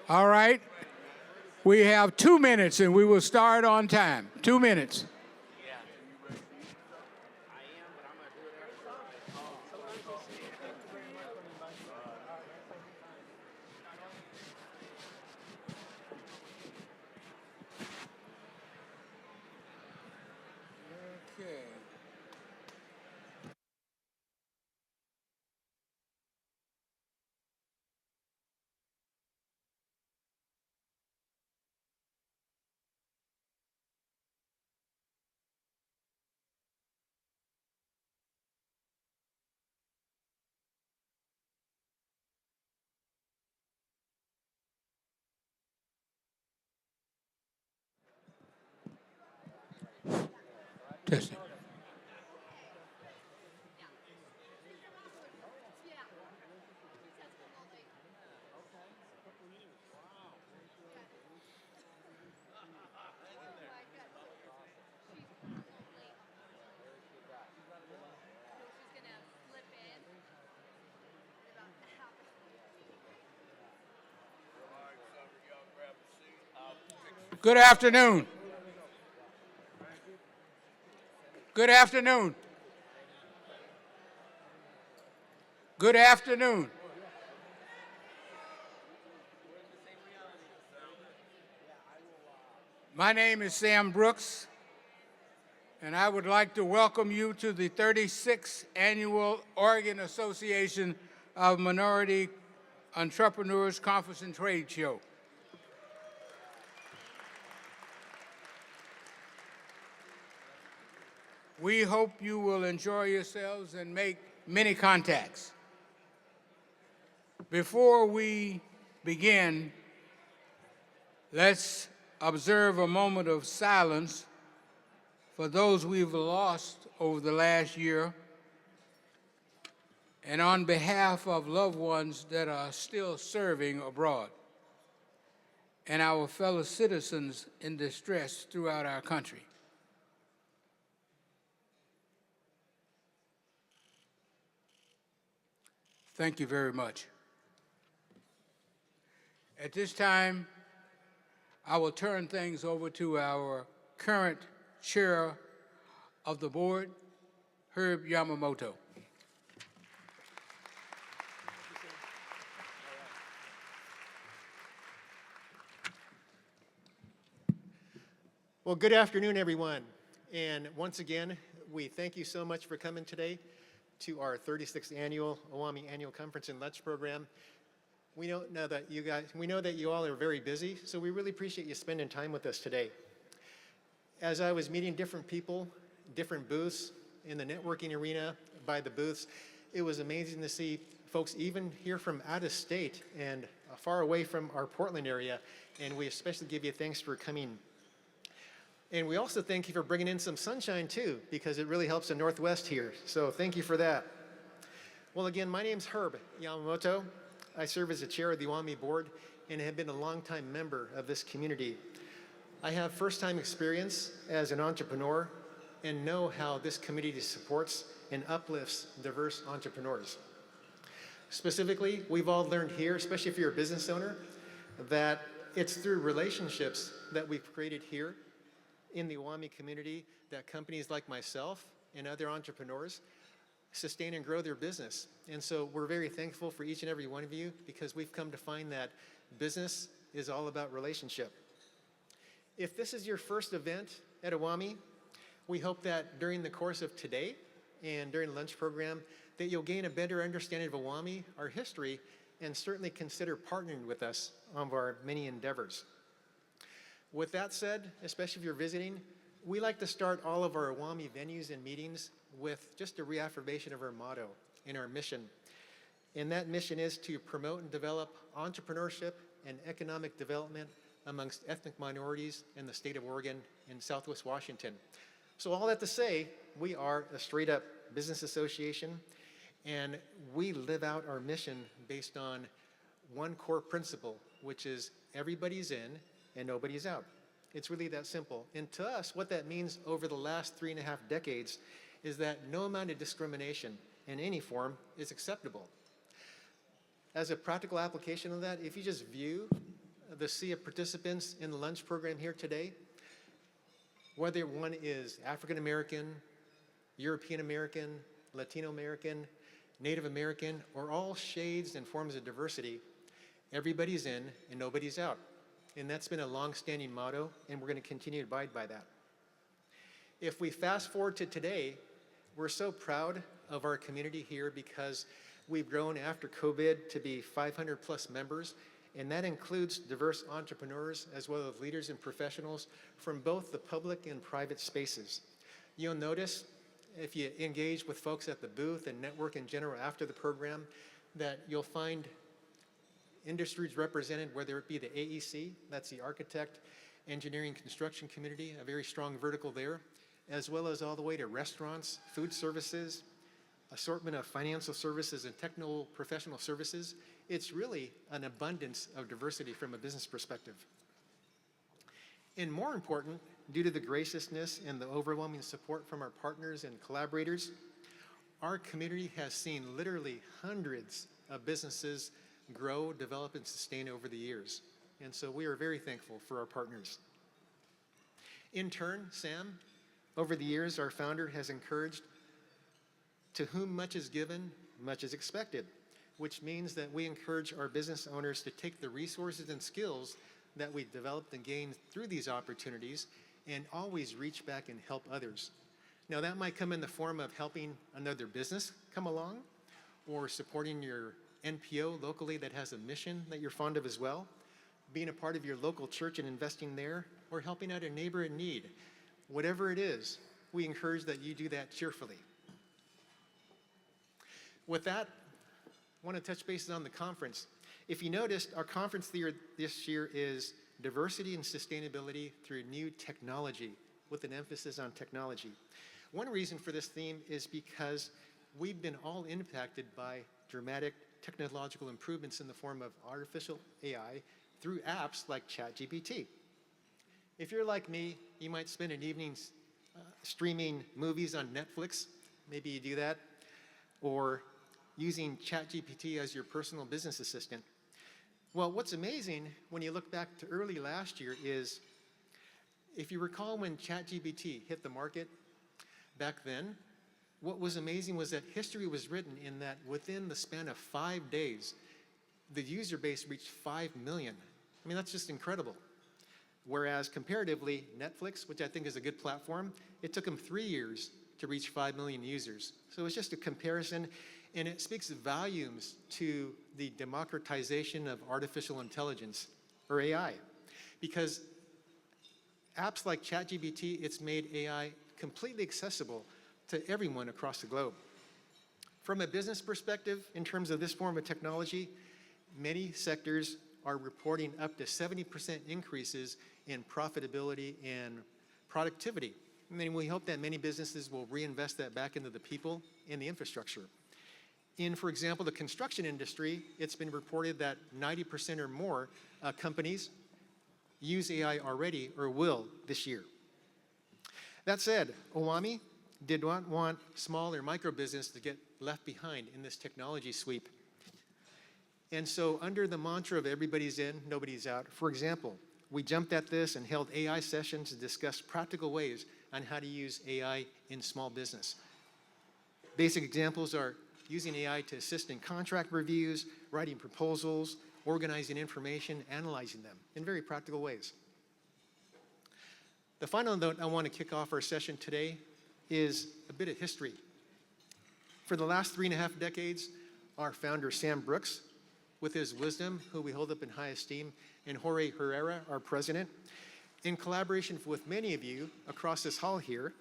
All right. We have 2 minutes, and we will start on time. 2 minutes. Okay. Testing. Good afternoon. Good afternoon. Good afternoon. My name is Sam Brooks, and I would like to welcome you to the 36th Annual Oregon Association of Minority Entrepreneurs Conference and Trade Show. We hope you will enjoy yourselves and make many contacts. Before we begin, let's observe a moment of silence for those we've lost over the last year, and on behalf of loved ones that are still serving abroad, and our fellow citizens in distress throughout our country. Thank you very much. At this time, I will turn things over to our current chair of the board, Herb Yamamoto. Well, good afternoon, everyone. And once again, we thank you so much for coming today to our 36th annual OAME Annual Conference and Lunch Program. We know that you all are very busy, so we really appreciate you spending time with us today. As I was meeting different people, different booths in the networking arena by the booths, it was amazing to see folks even here from out of state and far away from our Portland area, and we especially give you thanks for coming. And we also thank you for bringing in some sunshine too, because it really helps the Northwest here. So thank you for that. Well, again, my name's Herb Yamamoto. I serve as the chair of the OAME board and have been a longtime member of this community. I have first-time experience as an entrepreneur and know how this community supports and uplifts diverse entrepreneurs. Specifically, we've all learned here, especially if you're a business owner, that it's through relationships that we've created here in the OAME community that companies like myself and other entrepreneurs sustain and grow their business. And so we're very thankful for each and every one of you, because we've come to find that business is all about relationship. If this is your first event at OAME, we hope that during the course of today and during the lunch program that you'll gain a better understanding of OAME, our history, and certainly consider partnering with us on our many endeavors. With that said, especially if you're visiting, We like to start all of our OAME venues and meetings with just a reaffirmation of our motto and our mission. And that mission is to promote and develop entrepreneurship and economic development amongst ethnic minorities in the state of Oregon and Southwest Washington. So all that to say, we are a straight up business association, and we live out our mission based on one core principle, which is everybody's in and nobody's out. It's really that simple. And to us, what that means over the last 3.5 decades is that no amount of discrimination in any form is acceptable. As a practical application of that, if you just view the sea of participants in the lunch program here today, whether one is African American, European American, Latino American, Native American, or all shades and forms of diversity, everybody's in and nobody's out. And that's been a long-standing motto, and we're going to continue to abide by that. If we fast forward to today, we're so proud of our community here because we've grown after COVID to be 500 plus members, and that includes diverse entrepreneurs as well as leaders and professionals from both the public and private spaces. You'll notice if you engage with folks at the booth and network in general after the program that you'll find industries represented, whether it be the AEC, that's the architect, engineering, construction community, a very strong vertical there, as well as all the way to restaurants, food services, assortment of financial services and technical professional services. It's really an abundance of diversity from a business perspective. And more important, due to the graciousness and the overwhelming support from our partners and collaborators, our community has seen literally hundreds of businesses grow, develop, and sustain over the years. And so we are very thankful for our partners. In turn, Sam, over the years, our founder has encouraged, to whom much is given, much is expected, which means that we encourage our business owners to take the resources and skills that we've developed and gained through these opportunities and always reach back and help others. Now, that might come in the form of helping another business come along, or supporting your NPO locally that has a mission that you're fond of as well, being a part of your local church and investing there, or helping out a neighbor in need. Whatever it is, we encourage that you do that cheerfully. With that, I want to touch bases on the conference. If you noticed, our conference this year is Diversity and Sustainability Through New Technology, with an emphasis on technology. One reason for this theme is because we've been all impacted by dramatic technological improvements in the form of artificial AI through apps like ChatGPT. If you're like me, you might spend an evening streaming movies on Netflix. Maybe you do that. Or using ChatGPT as your personal business assistant. Well, what's amazing when you look back to early last year is, if you recall when ChatGPT hit the market back then, what was amazing was that history was written in that within the span of 5 days, the user base reached 5 million. I mean, that's just incredible. Whereas comparatively, Netflix, which I think is a good platform, it took them 3 years to reach 5 million users. So it's just a comparison, and it speaks volumes to the democratization of artificial intelligence, or AI. Because apps like ChatGPT, it's made AI completely accessible to everyone across the globe. From a business perspective, in terms of this form of technology, many sectors are reporting up to 70% increases in profitability and productivity. And then we hope that many businesses will reinvest that back into the people and the infrastructure. In, for example, the construction industry, it's been reported that 90% or more companies use AI already or will this year. That said, OAME did not want small or micro business to get left behind in this technology sweep. And so under the mantra of everybody's in, nobody's out, for example, we jumped at this and held AI sessions to discuss practical ways on how to use AI in small business. Basic examples are using AI to assist in contract reviews, writing proposals, organizing information, analyzing them in very practical ways. The final note I want to kick off our session today is a bit of history. For the last 3.5 decades, our founder, Sam Brooks, with his wisdom, who we hold up in high esteem, and Jorge Herrera, our president, In collaboration with many of you across this hall here,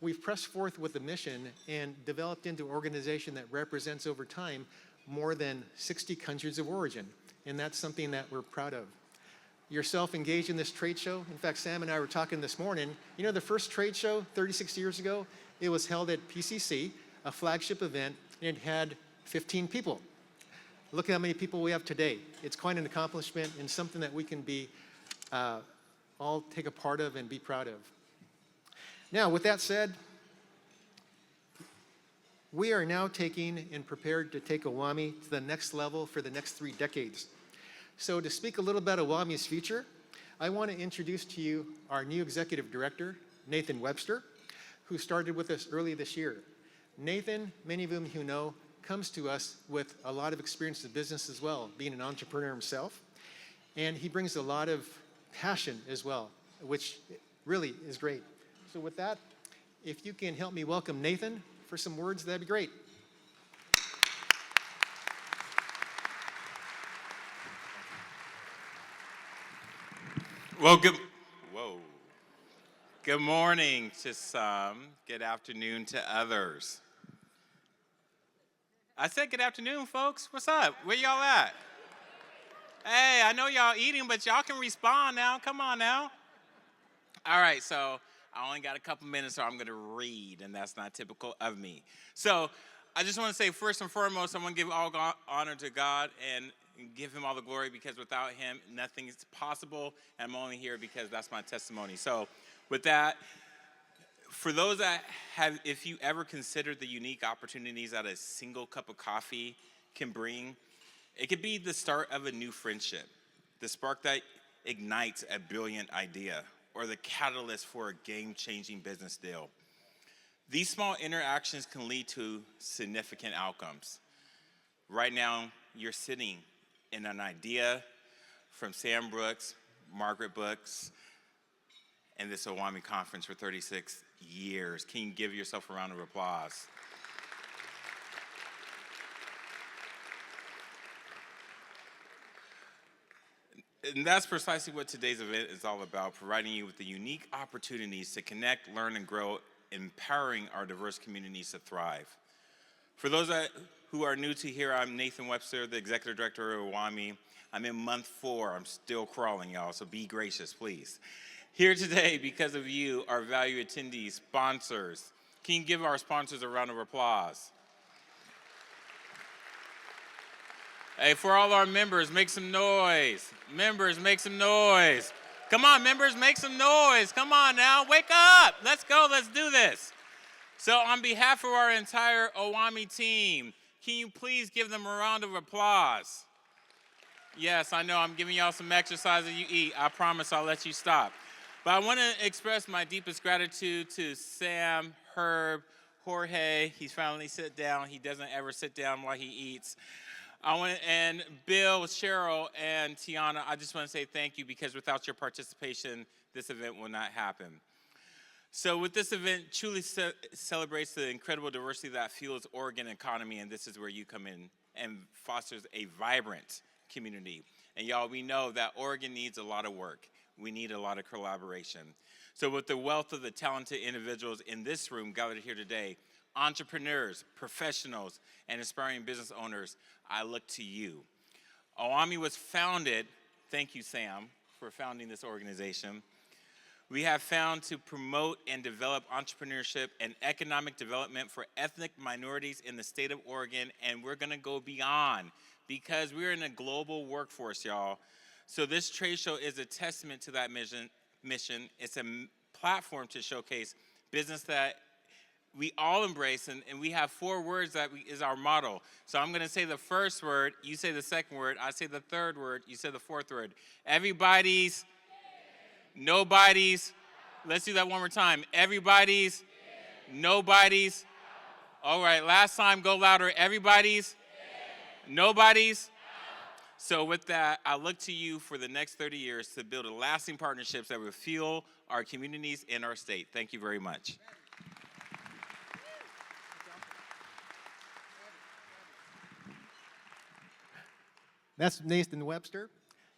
we've pressed forth with a mission and developed into an organization that represents over time more than 60 countries of origin. And that's something that we're proud of. Yourself engaged in this trade show. In fact, Sam and I were talking this morning. You know, the first trade show 36 years ago, it was held at PCC, a flagship event, and it had 15 people. Look at how many people we have today. It's quite an accomplishment and something that we can be all take a part of and be proud of. Now, with that said, we are now taking and prepared to take OAME to the next level for the next 3 decades. So to speak a little about OAME's future, I want to introduce to you our new executive director, Nathan Webster, who started with us early this year. Nathan, many of whom you know, comes to us with a lot of experience in business as well, being an entrepreneur himself. And he brings a lot of passion as well, which really is great. So with that, if you can help me welcome Nathan for some words, that'd be great. Well, good morning to some, good afternoon to others. I said good afternoon, folks. What's up? Where y'all at? Hey, I know y'all eating, but y'all can respond now. Come on now. All right, so I only got a couple minutes, so I'm going to read, and that's not typical of me. So I just want to say, first and foremost, I want to give all honor to God and give him all the glory, because without him, nothing is possible, and I'm only here because that's my testimony. So with that, for those that have, if you ever considered the unique opportunities that a single cup of coffee can bring, it could be the start of a new friendship, the spark that ignites a brilliant idea, or the catalyst for a game-changing business deal. These small interactions can lead to significant outcomes. Right now, you're sitting in an idea from Sam Brooks, Margaret Brooks, and this OAME conference for 36 years. Can you give yourself a round of applause? And that's precisely what today's event is all about, providing you with the unique opportunities to connect, learn, and grow, empowering our diverse communities to thrive. For those who are new to here, I'm Nathan Webster, the Executive Director of OAME. I'm in month 4. I'm still crawling, y'all, so be gracious, please. Here today, because of you, our valued attendees, sponsors. Can you give our sponsors a round of applause? Hey, for all our members, make some noise. Members, make some noise. Come on, members, make some noise. Come on now, wake up. Let's go, let's do this. So on behalf of our entire OAME team, can you please give them a round of applause? Yes, I know I'm giving y'all some exercise as you eat. I promise I'll let you stop. But I want to express my deepest gratitude to Sam, Herb, Jorge. He's finally sit down. He doesn't ever sit down while he eats. And Bill, Cheryl, and Tiana, I just want to say thank you, because without your participation, this event will not happen. So with this event, truly celebrates the incredible diversity that fuels Oregon economy, and this is where you come in and fosters a vibrant community. And y'all, we know that Oregon needs a lot of work. We need a lot of collaboration. So with the wealth of the talented individuals in this room gathered here today, entrepreneurs, professionals, and aspiring business owners, I look to you. OAME was founded, thank you, Sam, for founding this organization. We have found to promote and develop entrepreneurship and economic development for ethnic minorities in the state of Oregon, and we're gonna go beyond, because we're in a global workforce, y'all. So this trade show is a testament to that mission. It's a platform to showcase business that we all embrace, and we have 4 words that is our motto. So I'm gonna say the first word, you say the second word, I say the third word, you say the fourth word. Everybody's, nobody's, let's do that one more time. Everybody's, nobody's. All right, last time, go louder. Everybody's, nobody's. So with that, I look to you for the next 30 years to build lasting partnerships that will fuel our communities in our state. Thank you very much. That's Nathan Webster.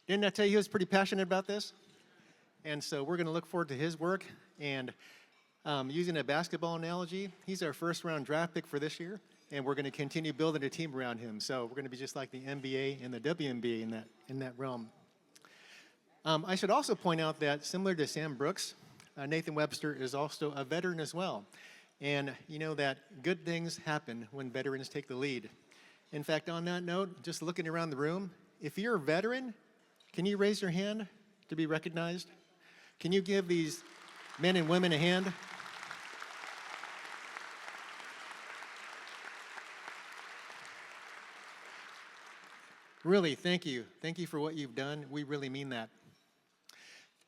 Didn't I tell you he was pretty passionate about this? And so we're going to look forward to his work. And using a basketball analogy, he's our first-round draft pick for this year, and we're going to continue building a team around him. So we're going to be just like the NBA and the WNBA in that realm. I should also point out that similar to Sam Brooks, Nathan Webster is also a veteran as well. And you know that good things happen when veterans take the lead. In fact, on that note, just looking around the room, if you're a veteran, can you raise your hand to be recognized? Can you give these men and women a hand? Really, thank you. Thank you for what you've done. We really mean that.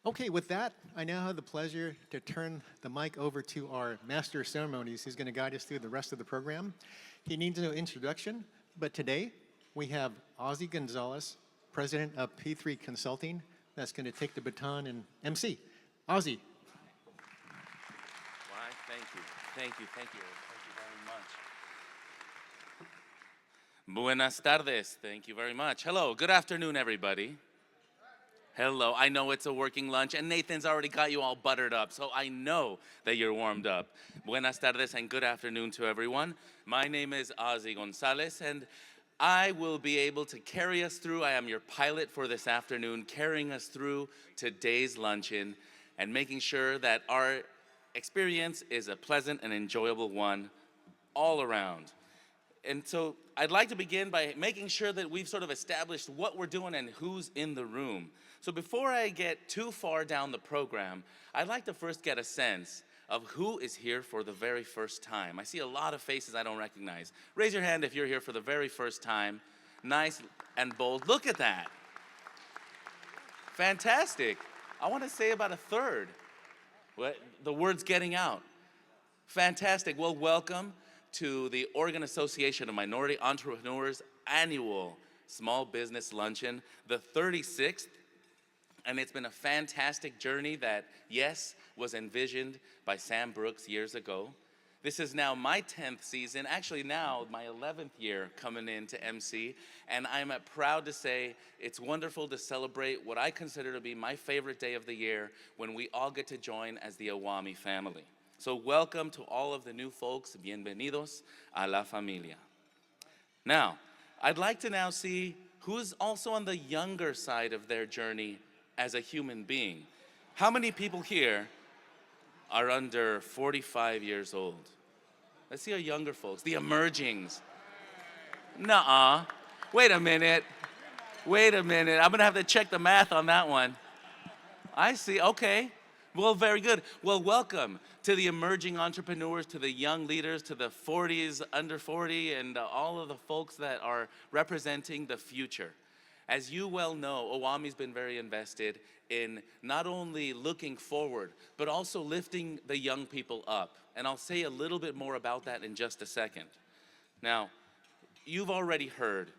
Okay, with that, I now have the pleasure to turn the mic over to our Master of Ceremonies, who's going to guide us through the rest of the program. He needs no introduction, but today we have Ozzy Gonzalez, President of P3 Consulting, that's going to take the baton and MC. Ozzy. Why, thank you. Thank you very much. Buenas tardes. Thank you very much. Hello, good afternoon, everybody. Hello, I know it's a working lunch, and Nathan's already got you all buttered up, so I know that you're warmed up. Buenas tardes and good afternoon to everyone. My name is Ozzy Gonzalez, and I will be able to carry us through. I am your pilot for this afternoon, carrying us through today's luncheon and making sure that our experience is a pleasant and enjoyable one all around. And so I'd like to begin by making sure that we've sort of established what we're doing and who's in the room. So before I get too far down the program, I'd like to first get a sense of who is here for the very first time. I see a lot of faces I don't recognize. Raise your hand if you're here for the very first time. Nice and bold. Look at that. Fantastic. I want to say about a third. The word's getting out. Fantastic. Well, welcome to the Oregon Association of Minority Entrepreneurs annual Small Business Luncheon, the 36th. And it's been a fantastic journey that, yes, was envisioned by Sam Brooks years ago. This is now my 10th season, actually now my 11th year coming in to MC, and I'm proud to say it's wonderful to celebrate what I consider to be my favorite day of the year when we all get to join as the OAME family. So welcome to all of the new folks, bienvenidos a la familia. Now, I'd like to now see who's also on the younger side of their journey as a human being. How many people here are under 45 years old? Let's see our younger folks, the emergings. Nuh-uh. Wait a minute. I'm gonna have to check the math on that one. I see, okay. Well, very good. Well, welcome to the emerging entrepreneurs, to the young leaders, to the 40s, under 40, and all of the folks that are representing the future. As you well know, OAME's been very invested in not only looking forward, but also lifting the young people up. And I'll say a little bit more about that in just a second. Now, you've already heard,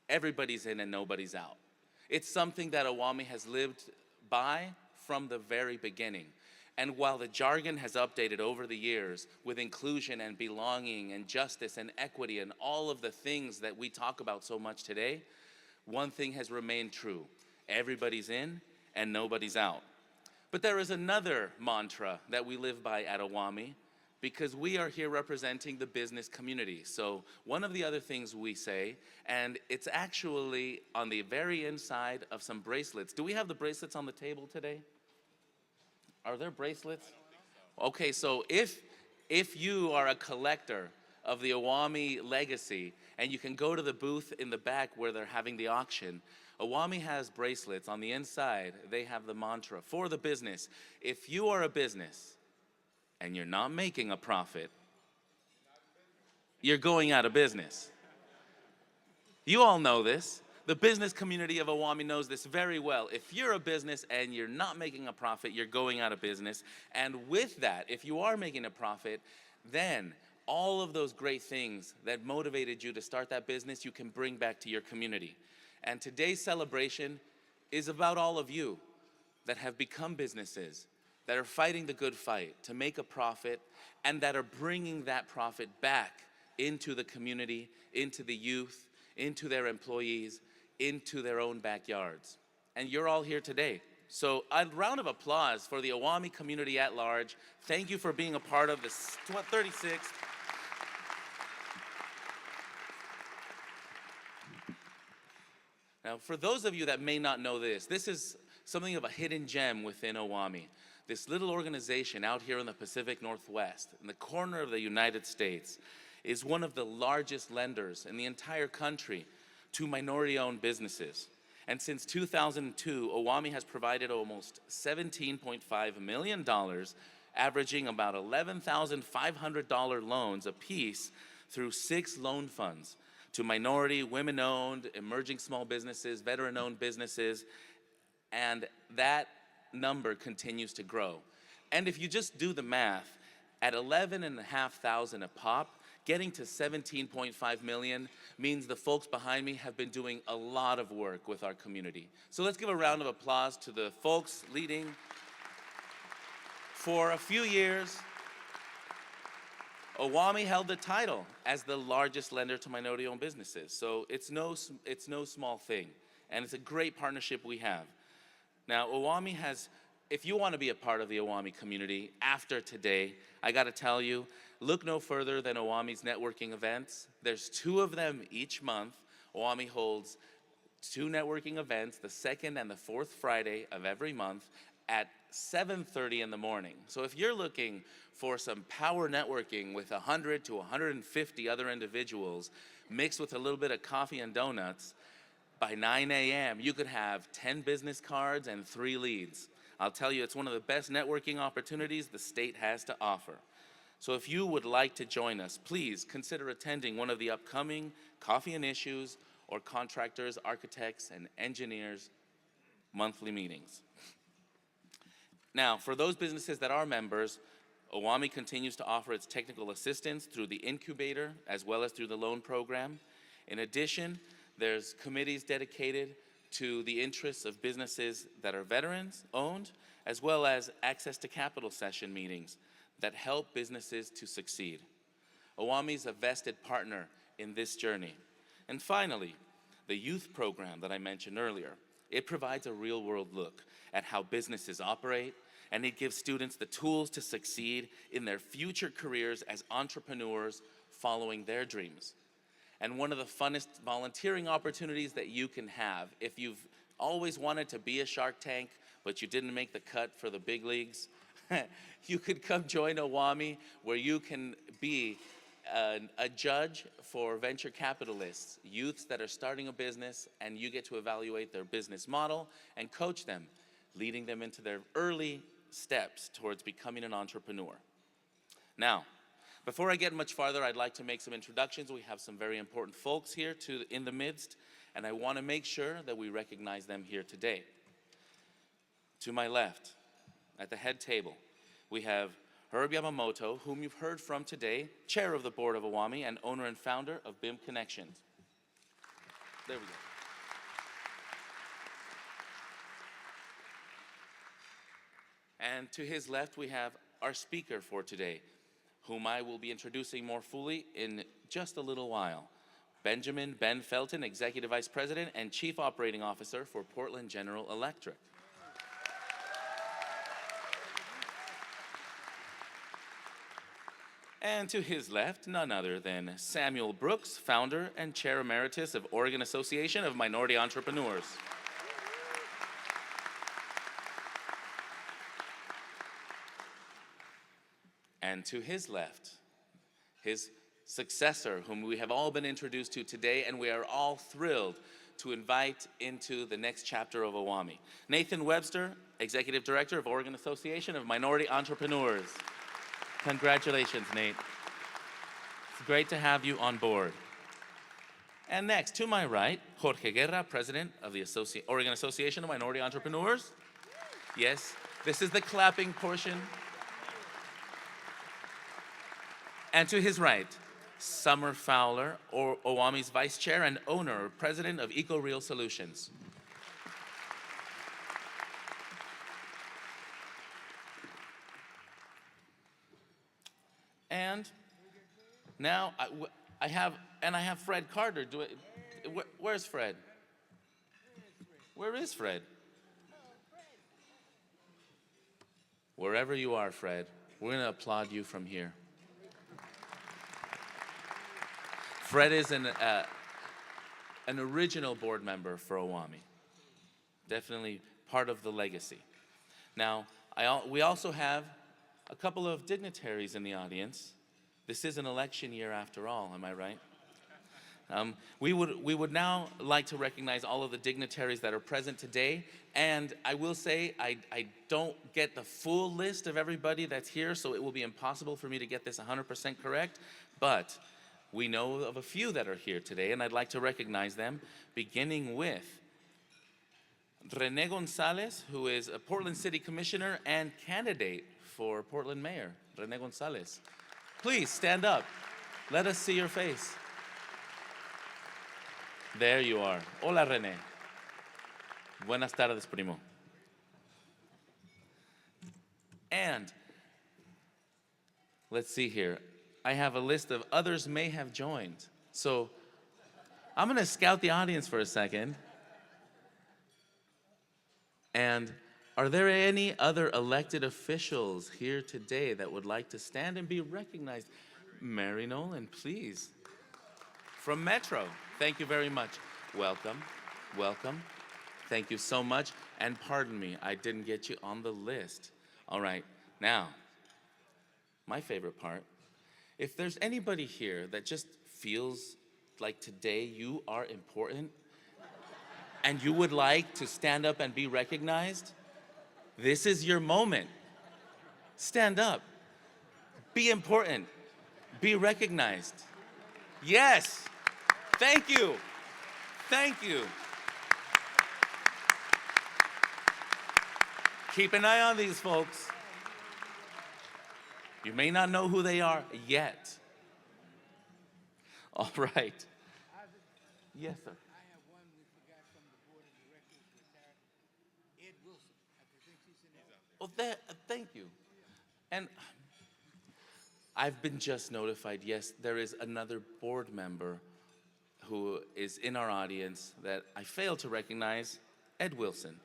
everybody's in and nobody's out. It's something that OAME has lived by from the very beginning. And while the jargon has updated over the years with inclusion and belonging and justice and equity and all of the things that we talk about so much today, one thing has remained true. Everybody's in and nobody's out. But there is another mantra that we live by at OAME because we are here representing the business community. So one of the other things we say, and it's actually on the very inside of some bracelets. Do we have the bracelets on the table today? Are there bracelets? Okay, so if you are a collector of the OAME legacy, and you can go to the booth in the back where they're having the auction, OAME has bracelets. On the inside, they have the mantra for the business. If you are a business and you're not making a profit, you're going out of business. You all know this. The business community of OAME knows this very well. If you're a business and you're not making a profit, you're going out of business. And with that, if you are making a profit, then all of those great things that motivated you to start that business, you can bring back to your community. And today's celebration is about all of you that have become businesses, that are fighting the good fight to make a profit, and that are bringing that profit back into the community, into the youth, into their employees, into their own backyards. And you're all here today. So a round of applause for the OAME community at large. Thank you for being a part of this 36th. Now, for those of you that may not know this, this is something of a hidden gem within OAME. This little organization out here in the Pacific Northwest, in the corner of the United States, is one of the largest lenders in the entire country to minority-owned businesses. And since 2002, OAME has provided almost $17.5 million, averaging about $11,500 loans apiece through 6 loan funds to minority, women-owned, emerging small businesses, veteran-owned businesses, and that number continues to grow. And if you just do the math, at $11,500 a pop, getting to $17.5 million means the folks behind me have been doing a lot of work with our community. So let's give a round of applause to the folks leading. For a few years, OAME held the title as the largest lender to minority-owned businesses. So it's no small thing, and it's a great partnership we have. Now, OAME has, if you want to be a part of the OAME community after today, I got to tell you, look no further than OAME's networking events. There's 2 of them each month. OAME holds 2 networking events, the 2nd and the 4th Friday of every month at 7:30 in the morning. So if you're looking for some power networking with 100 to 150 other individuals mixed with a little bit of coffee and donuts, by 9 a.m. you could have 10 business cards and 3 leads. I'll tell you, it's one of the best networking opportunities the state has to offer. So if you would like to join us, please consider attending one of the upcoming Coffee and Issues or Contractors, Architects, and Engineers monthly meetings. Now, for those businesses that are members, OAME continues to offer its technical assistance through the incubator as well as through the loan program. In addition, there's committees dedicated to the interests of businesses that are veterans-owned, as well as access to capital session meetings that help businesses to succeed. OAME is a vested partner in this journey. And finally, the youth program that I mentioned earlier. It provides a real-world look at how businesses operate, and it gives students the tools to succeed in their future careers as entrepreneurs following their dreams. And one of the funnest volunteering opportunities that you can have, if you've always wanted to be a Shark Tank, but you didn't make the cut for the big leagues, you could come join OAME, where you can be a judge for venture capitalists, youths that are starting a business, and you get to evaluate their business model and coach them, leading them into their early steps towards becoming an entrepreneur. Now, before I get much farther, I'd like to make some introductions. We have some very important folks here in the midst, and I want to make sure that we recognize them here today. To my left, at the head table, we have Herb Yamamoto, whom you've heard from today, chair of the board of OAME and owner and founder of BIM Connections. There we go. And to his left, we have our speaker for today, whom I will be introducing more fully in just a little while. Benjamin Ben Felton, Executive Vice President and Chief Operating Officer for Portland General Electric. And to his left, none other than Samuel Brooks, founder and chair emeritus of Oregon Association of Minority Entrepreneurs. And to his left, his successor, whom we have all been introduced to today, and we are all thrilled to invite into the next chapter of OAME. Nathan Webster, Executive Director of Oregon Association of Minority Entrepreneurs. Congratulations, Nate. It's great to have you on board. And next, to my right, Jorge Guerra, President of the Oregon Association of Minority Entrepreneurs. Yes, this is the clapping portion. And to his right, Summer Fowler, OAME's Vice Chair and owner, President of EcoReal Solutions. And now I have Fred Carter. Where's Fred? Where is Fred? Wherever you are, Fred, we're going to applaud you from here. Fred is an original board member for OAME. Definitely part of the legacy. Now, we also have a couple of dignitaries in the audience. This is an election year after all, am I right? We would now like to recognize all of the dignitaries that are present today. And I will say, I don't get the full list of everybody that's here, so it will be impossible for me to get this 100% correct. But we know of a few that are here today, and I'd like to recognize them, beginning with Rene Gonzalez, who is a Portland City Commissioner and candidate for Portland Mayor. Rene Gonzalez, please stand up. Let us see your face. There you are. Hola, Rene. Buenas tardes, primo. And let's see here. I have a list of others may have joined. So I'm going to scout the audience for a second. And are there any other elected officials here today that would like to stand and be recognized? Mary Nolan, please. From Metro, thank you very much. Welcome, welcome. Thank you so much. And pardon me, I didn't get you on the list. All right, now, my favorite part. If there's anybody here that just feels like today you are important and you would like to stand up and be recognized, this is your moment. Stand up. Be important. Be recognized. Yes. Thank you. Thank you. Keep an eye on these folks. You may not know who they are yet. All right. Yes, sir. I have one we forgot from the board of directors, retired Ed Wilson. I think he's in there. Well, thank you. And I've been just notified, yes, there is another board member who is in our audience that I failed to recognize, Ed Wilson.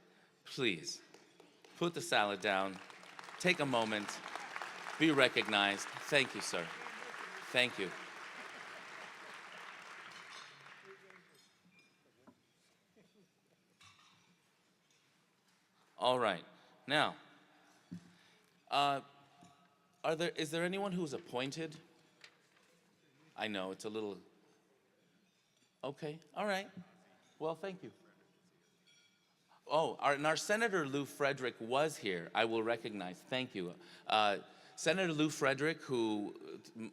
Please, put the salad down, take a moment, be recognized. Thank you, sir. Thank you. All right, now, is there anyone who's appointed? I know, it's a little, okay, all right. Well, thank you. Oh, our Senator Lou Frederick was here. I will recognize, thank you. Senator Lou Frederick, who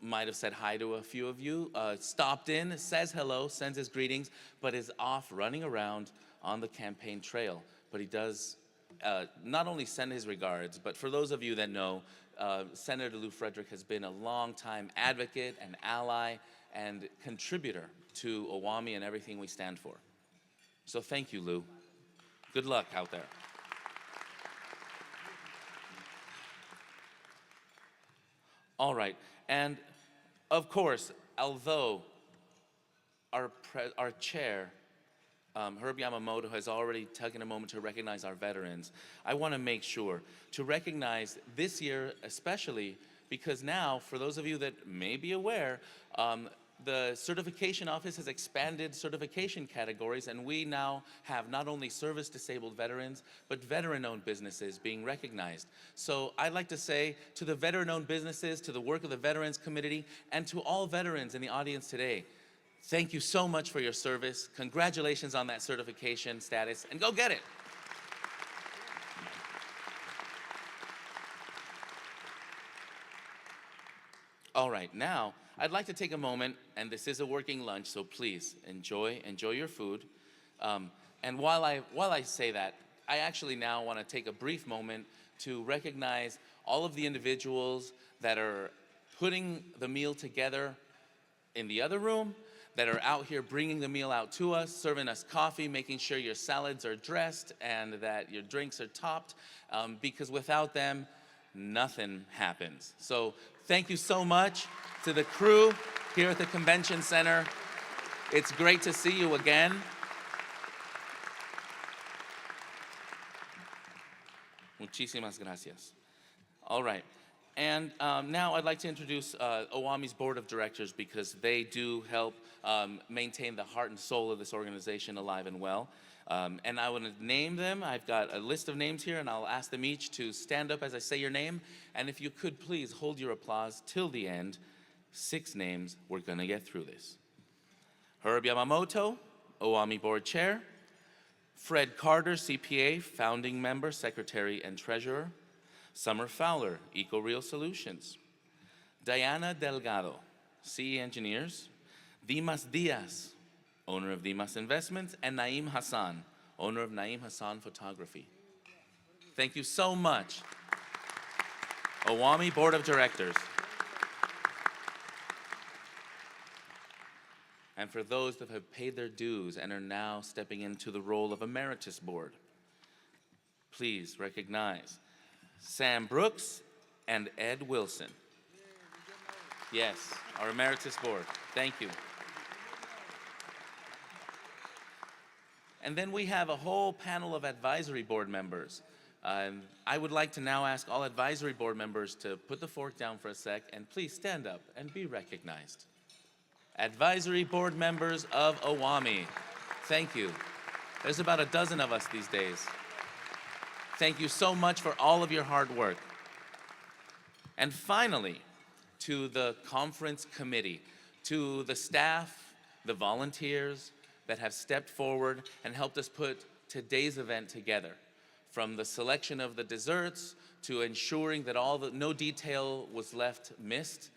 might have said hi to a few of you, stopped in, says hello, sends his greetings, but is off running around on the campaign trail. But he does not only send his regards, but for those of you that know, Senator Lou Frederick has been a longtime advocate and ally and contributor to OAME and everything we stand for. So thank you, Lou. Good luck out there. All right, and of course, although our chair, Herb Yamamoto, has already taken a moment to recognize our veterans, I want to make sure to recognize this year especially, because now, for those of you that may be aware, the certification office has expanded certification categories, and we now have not only service-disabled veterans, but veteran-owned businesses being recognized. So I'd like to say to the veteran-owned businesses, to the work of the Veterans Committee, and to all veterans in the audience today, thank you so much for your service. Congratulations on that certification status, and go get it. All right, now, I'd like to take a moment, and this is a working lunch, so please enjoy your food. And while I say that, I actually now want to take a brief moment to recognize all of the individuals that are putting the meal together in the other room, that are out here bringing the meal out to us, serving us coffee, making sure your salads are dressed and that your drinks are topped, because without them, nothing happens. So thank you so much to the crew here at the Convention Center. It's great to see you again. Muchísimas gracias. All right. And now I'd like to introduce OAME's board of directors because they do help maintain the heart and soul of this organization alive and well. And I want to name them. I've got a list of names here, and I'll ask them each to stand up as I say your name. And if you could please hold your applause till the end. 6 names. We're going to get through this. Herb Yamamoto, OAME board chair. Fred Carter, CPA, founding member, secretary, and treasurer. Summer Fowler, EcoReal Solutions. Diana Delgado, CE Engineers. Dimas Diaz, owner of Dimas Investments, and Naim Hassan, owner of Naim Hassan Photography. Thank you so much. OAME Board of Directors. And for those that have paid their dues and are now stepping into the role of Emeritus Board, please recognize Sam Brooks and Ed Wilson. Yes, our Emeritus Board. Thank you. And then we have a whole panel of advisory board members. I would like to now ask all advisory board members to put the fork down for a sec and please stand up and be recognized. Advisory board members of OAME, thank you. There's about a dozen of us these days. Thank you so much for all of your hard work. And finally, to the conference committee, to the staff, the volunteers that have stepped forward and helped us put today's event together. From the selection of the desserts to ensuring that no detail was left missed,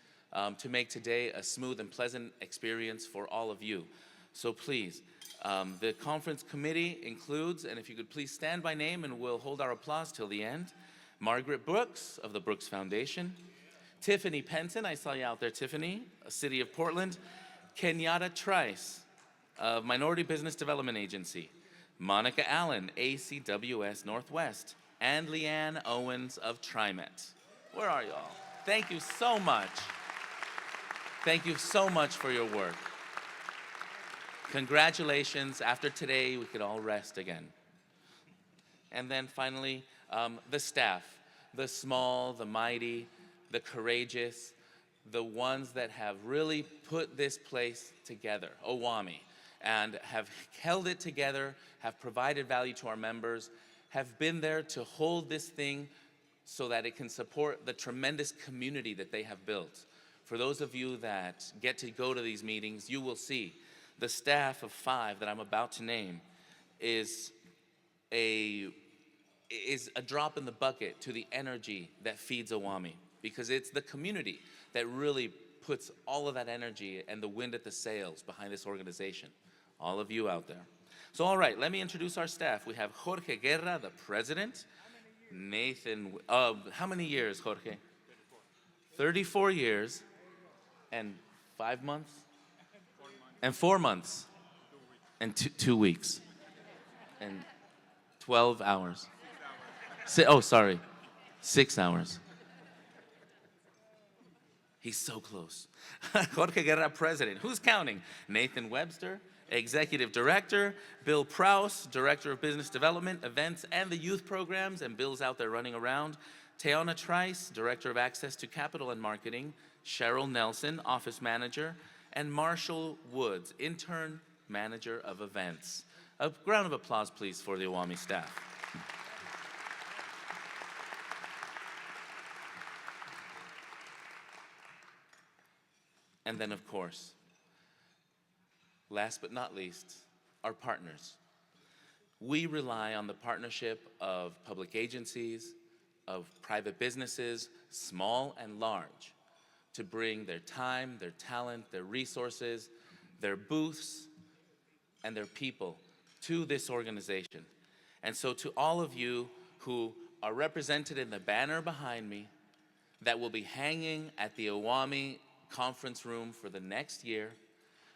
to make today a smooth and pleasant experience for all of you. So please, the conference committee includes, and if you could please stand by name and we'll hold our applause till the end, Margaret Brooks of the Brooks Foundation, Tiffany Penton, I saw you out there, Tiffany, City of Portland, Kenyatta Trice of Minority Business Development Agency, Monica Allen, ACWS Northwest, and Leanne Owens of TriMet. Where are y'all? Thank you so much. Thank you so much for your work. Congratulations. After today, we could all rest again. And then finally, the staff, the small, the mighty, the courageous, the ones that have really put this place together, OAME, and have held it together, have provided value to our members, have been there to hold this thing so that it can support the tremendous community that they have built. For those of you that get to go to these meetings, you will see the staff of 5 that I'm about to name is a drop in the bucket to the energy that feeds OAME, because it's the community that really puts all of that energy and the wind at the sails behind this organization. All of you out there. So all right, let me introduce our staff. We have Jorge Guerra, the president. Nathan, how many years, Jorge? 34 years. And 5 months? 4 months. And 4 months. And 2 weeks. And 12 hours. 6 hours. 6 hours. He's so close. Jorge Guerra, president. Who's counting? Nathan Webster, executive director. Bill Prouse, director of business development, events, and the youth programs. And Bill's out there running around. Teona Trice, director of access to capital and marketing. Cheryl Nelson, office manager, and Marshall Woods, intern manager of events. A round of applause, please, for the OAME staff. And then, of course, last but not least, our partners. We rely on the partnership of public agencies, of private businesses, small and large, to bring their time, their talent, their resources, their booths, and their people to this organization. And so to all of you who are represented in the banner behind me that will be hanging at the OAME conference room for the next year,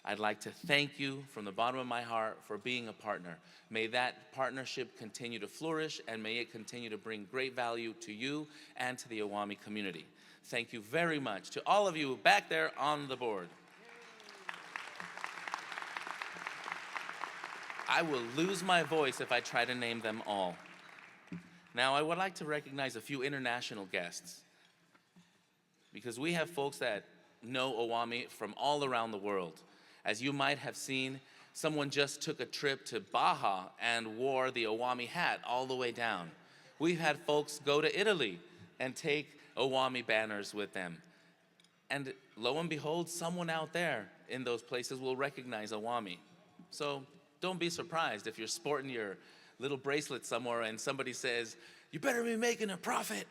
I'd like to thank you from the bottom of my heart for being a partner. May that partnership continue to flourish, and may it continue to bring great value to you and to the OAME community. Thank you very much to all of you back there on the board. I will lose my voice if I try to name them all. Now, I would like to recognize a few international guests. because we have folks that know OAME from all around the world. As you might have seen, someone just took a trip to Baja and wore the OAME hat all the way down. We've had folks go to Italy and take OAME banners with them. And lo and behold, someone out there in those places will recognize OAME. So don't be surprised if you're sporting your little bracelet somewhere and somebody says, "You better be making a profit."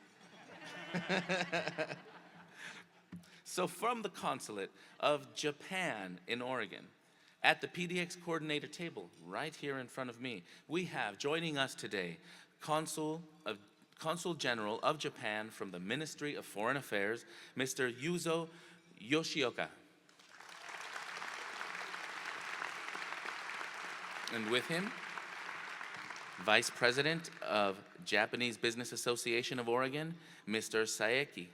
So from the Consulate of Japan in Oregon, at the PDX coordinator table right here in front of me, we have joining us today Consul General of Japan from the Ministry of Foreign Affairs, Mr. Yuzo Yoshioka. And with him, Vice President of Japanese Business Association of Oregon, Mr. Saeki.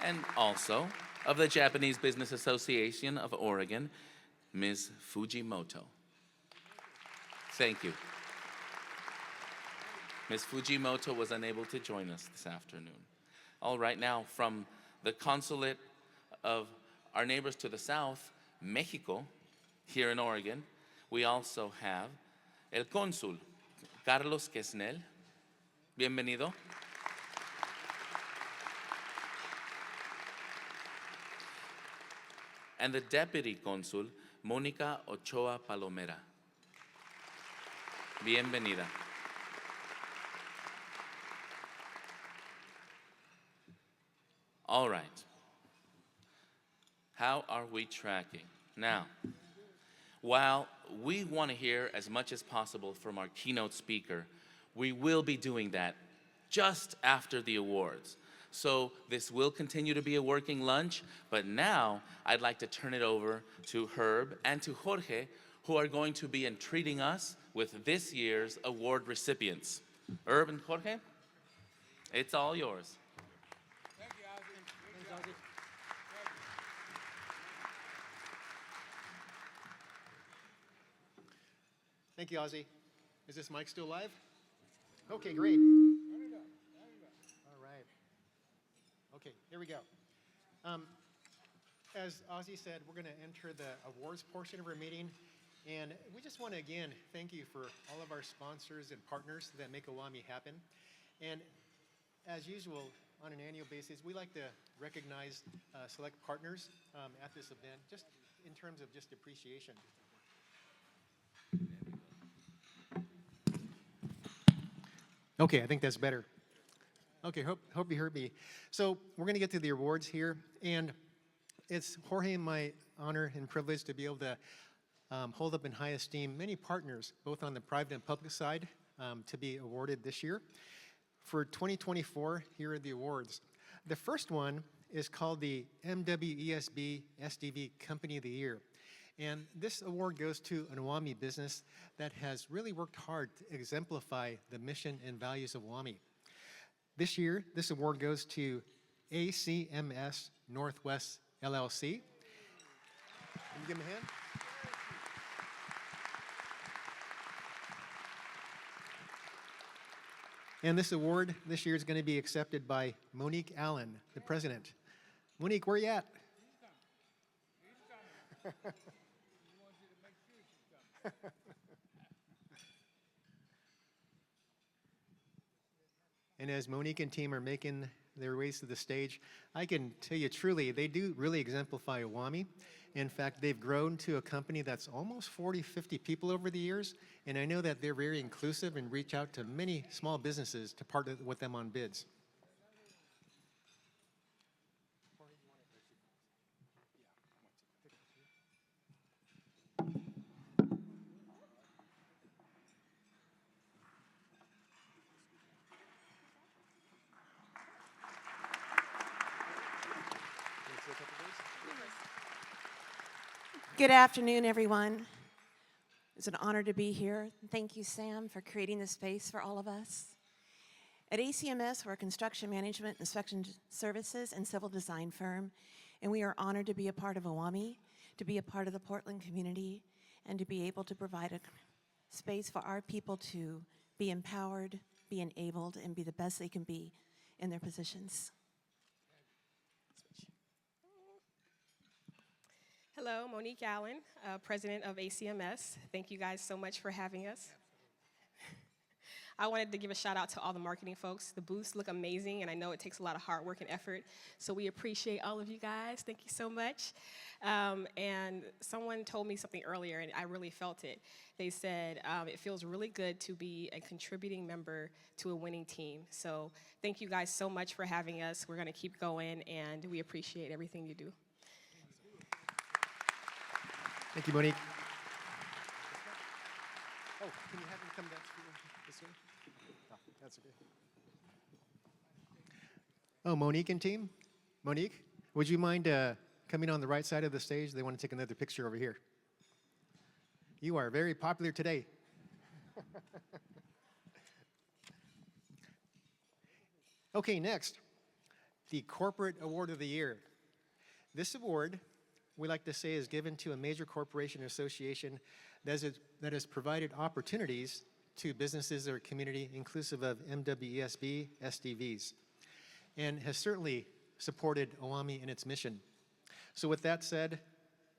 And also of the Japanese Business Association of Oregon, Ms. Fujimoto. Thank you. Ms. Fujimoto was unable to join us this afternoon. All right, now from the Consulate of our neighbors to the south, Mexico, here in Oregon, we also have el Cónsul, Carlos Quesnel. Bienvenido. And the Deputy Consul, Mónica Ochoa Palomera. Bienvenida. All right. How are we tracking? Now, while we want to hear as much as possible from our keynote speaker, we will be doing that just after the awards. So this will continue to be a working lunch, but now I'd like to turn it over to Herb and to Jorge, who are going to be entreating us with this year's award recipients. Herb and Jorge, it's all yours. Thank you, Ozzy. Thank you, Ozzy. Is this mic still live? Okay, great. All right. Okay, here we go. As Ozzy said, we're going to enter the awards portion of our meeting. And we just want to, again, thank you for all of our sponsors and partners that make OAME happen. And as usual, on an annual basis, we like to recognize select partners at this event, just in terms of just appreciation. Okay, I think that's better. Okay, hope you heard me. So we're going to get to the awards here, and it's Jorge and my honor and privilege to be able to hold up in high esteem many partners, both on the private and public side, to be awarded this year. For 2024, here are the awards. The first one is called the MWESB SDV Company of the Year. And this award goes to an OAME business that has really worked hard to exemplify the mission and values of OAME. This year, this award goes to ACMS Northwest LLC. Can you give them a hand? And this award this year is going to be accepted by Monique Allen, the president. Monique, where are you at? He's coming. He wants you to make sure she's coming. And as Monique and team are making their ways to the stage, I can tell you truly, they do really exemplify OAME. In fact, they've grown to a company that's almost 40, 50 people over the years, and I know that they're very inclusive and reach out to many small businesses to partner with them on bids. Good afternoon, everyone. It's an honor to be here. Thank you, Sam, for creating this space for all of us. At ACMS, we're a construction management, inspection services, and civil design firm, and we are honored to be a part of OAME, to be a part of the Portland community, and to be able to provide a space for our people to be empowered, be enabled and be the best they can be in their positions. Hello, Monique Allen, President of ACMS. Thank you guys so much for having us. I wanted to give a shout out to all the marketing folks. The booths look amazing, and I know it takes a lot of hard work and effort, so we appreciate all of you guys. Thank you so much. And someone told me something earlier, and I really felt it. They said, it feels really good to be a contributing member to a winning team. So thank you guys so much for having us. We're gonna keep going, and we appreciate everything you do. Thank you, Monique. Oh, can you have him come down this way? Oh, that's okay. Oh, Monique and team? Monique, would you mind coming on the right side of the stage? They want to take another picture over here. You are very popular today. Okay, next, the Corporate Award of the Year. This award, we like to say, is given to a major corporation or association that has provided opportunities to businesses or community inclusive of MWESB SDVs, and has certainly supported OAME in its mission. So with that said,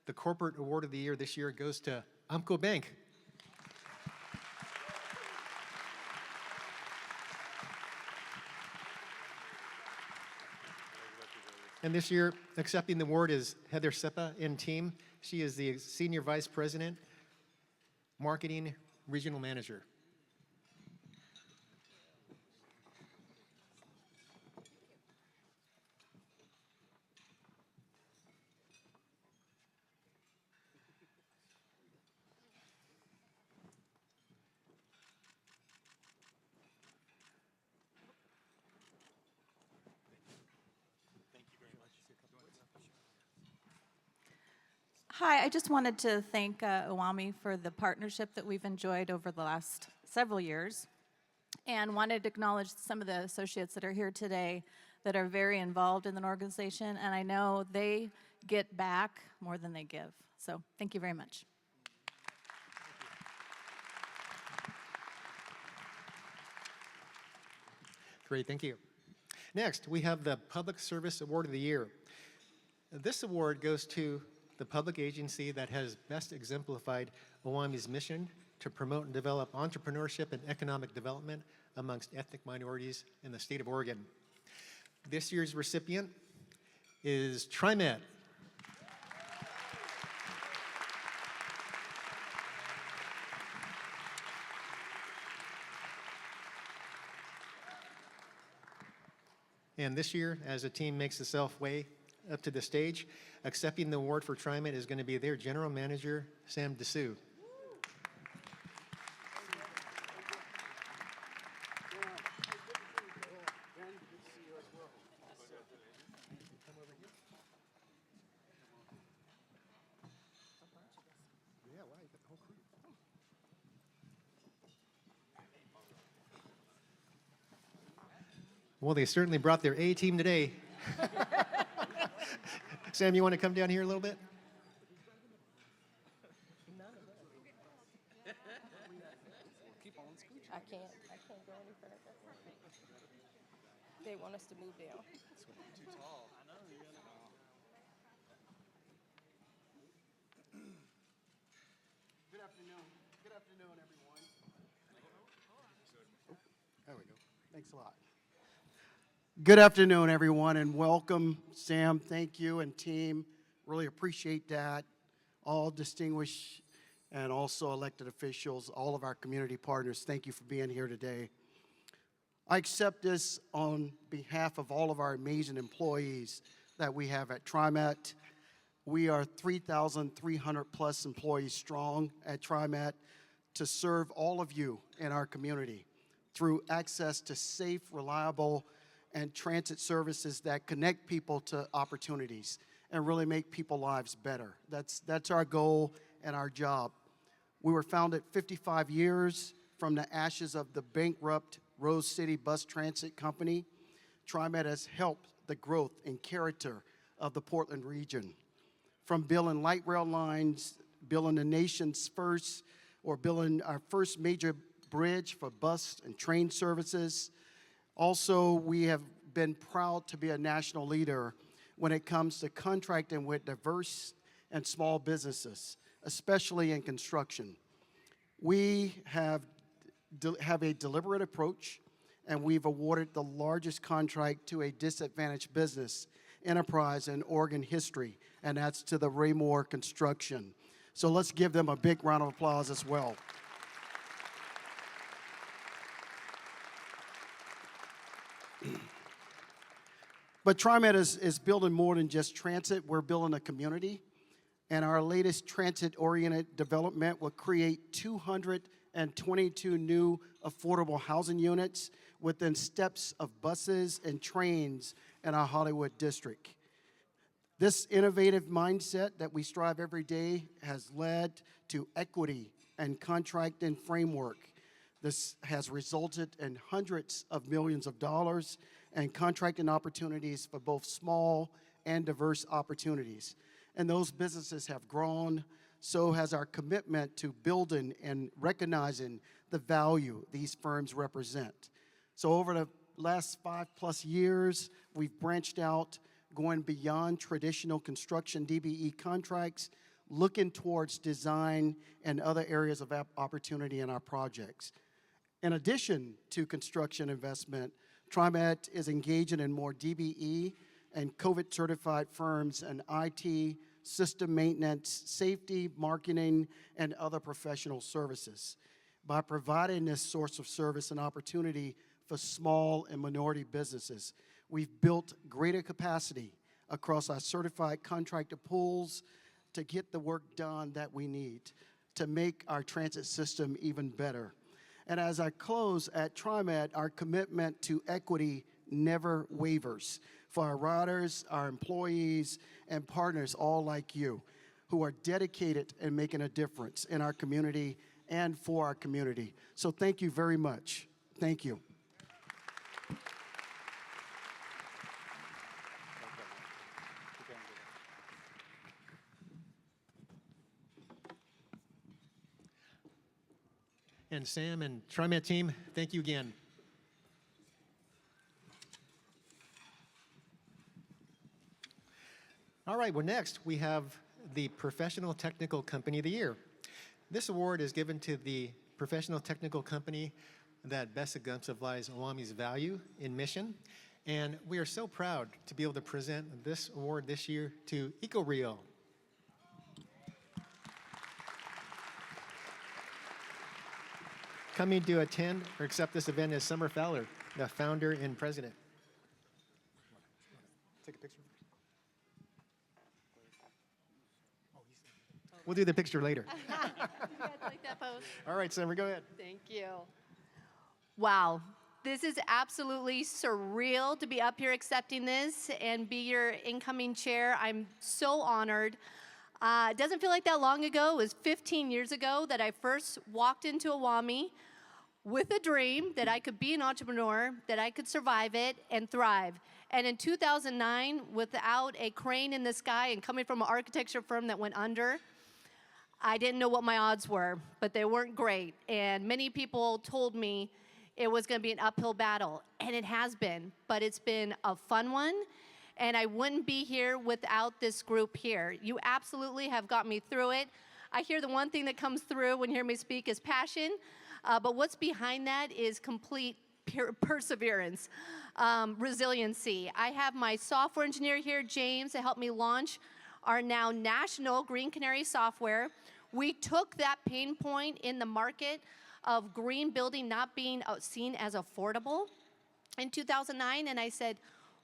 the Corporate Award of the Year this year goes to UMCO Bank. And this year, accepting the award is Heather Seppa and team. She is the Senior Vice President, Marketing Regional Manager. Hi, I just wanted to thank OAME for the partnership that we've enjoyed over the last several years, and wanted to acknowledge some of the associates that are here today that are very involved in the organization, and I know they get back more than they give. So thank you very much. Great, thank you. Next, we have the Public Service Award of the Year. This award goes to the public agency that has best exemplified OAME's mission to promote and develop entrepreneurship and economic development amongst ethnic minorities in the state of Oregon. This year's recipient is TriMet. And this year, as a team makes itself way up to the stage, accepting the award for TriMet is going to be their General Manager, Sam Dessou. Well, they certainly brought their A team today. Sam, you want to come down here a little bit? I can't go any further. They want us to move down. Too tall. I know. Good afternoon. Good afternoon, everyone. There we go. Thanks a lot. Good afternoon, everyone, and welcome, Sam. Thank you, and team. Really appreciate that. All distinguished and also elected officials, all of our community partners, thank you for being here today. I accept this on behalf of all of our amazing employees that we have at TriMet. We are 3,300 plus employees strong at TriMet to serve all of you in our community through access to safe, reliable, and transit services that connect people to opportunities and really make people's lives better. That's our goal and our job. We were founded 55 years from the ashes of the bankrupt Rose City Bus Transit Company. TriMet has helped the growth and character of the Portland region. From building light rail lines, building the nation's first, or building our first major bridge for bus and train services. Also, we have been proud to be a national leader when it comes to contracting with diverse and small businesses, especially in construction. We have a deliberate approach, and we've awarded the largest contract to a disadvantaged business enterprise in Oregon history, and that's to the Raymore Construction. So let's give them a big round of applause as well. But TriMet is building more than just transit. We're building a community. And our latest transit-oriented development will create 222 new affordable housing units within steps of buses and trains in our Hollywood district. This innovative mindset that we strive every day has led to equity and contracting framework. This has resulted in hundreds of millions of dollars and contracting opportunities for both small and diverse opportunities. And those businesses have grown, so has our commitment to building and recognizing the value these firms represent. So over the last 5+ years, we've branched out, going beyond traditional construction DBE contracts, looking towards design and other areas of opportunity in our projects. In addition to construction investment, TriMet is engaging in more DBE and COVID-certified firms in IT, system maintenance, safety, marketing, and other professional services. By providing this source of service and opportunity for small and minority businesses, we've built greater capacity across our certified contractor pools to get the work done that we need to make our transit system even better. And as I close, at TriMet, our commitment to equity never wavers for our riders, our employees, and partners all like you who are dedicated in making a difference in our community and for our community. So thank you very much. Thank you. And Sam and TriMet team, thank you again. All right, well, next we have the Professional Technical Company of the Year. This award is given to the professional technical company that best exemplifies OAME's value in mission. And we are so proud to be able to present this award this year to EcoRio. Coming to attend or accept this event is Summer Fowler, the founder and president. Take a picture. We'll do the picture later. You guys like that pose? All right, Summer, go ahead. Thank you. Wow, this is absolutely surreal to be up here accepting this and be your incoming chair. I'm so honored. It doesn't feel like that long ago. It was 15 years ago that I first walked into OAME with a dream that I could be an entrepreneur, that I could survive it and thrive. And in 2009, without a crane in the sky and coming from an architecture firm that went under, I didn't know what my odds were, but they weren't great. And many people told me it was going to be an uphill battle, and it has been, but it's been a fun one. And I wouldn't be here without this group here. You absolutely have got me through it. I hear the one thing that comes through when you hear me speak is passion, but what's behind that is complete perseverance, resiliency. I have my software engineer here, James, to help me launch our now national Green Canary software. We took that pain point in the market of green building not being seen as affordable in 2009, and I said,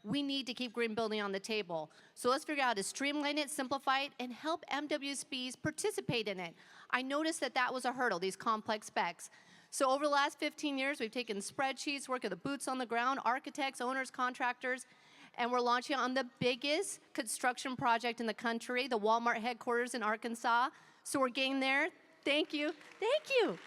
we need to keep green building on the table. So let's figure out how to streamline it, simplify it, and help MWSPs participate in it. I noticed that that was a hurdle, these complex specs. So over the last 15 years, we've taken spreadsheets, work with the boots on the ground, architects, owners, contractors, and we're launching on the biggest construction project in the country, the Walmart headquarters in Arkansas. So we're getting there. Thank you. Thank you.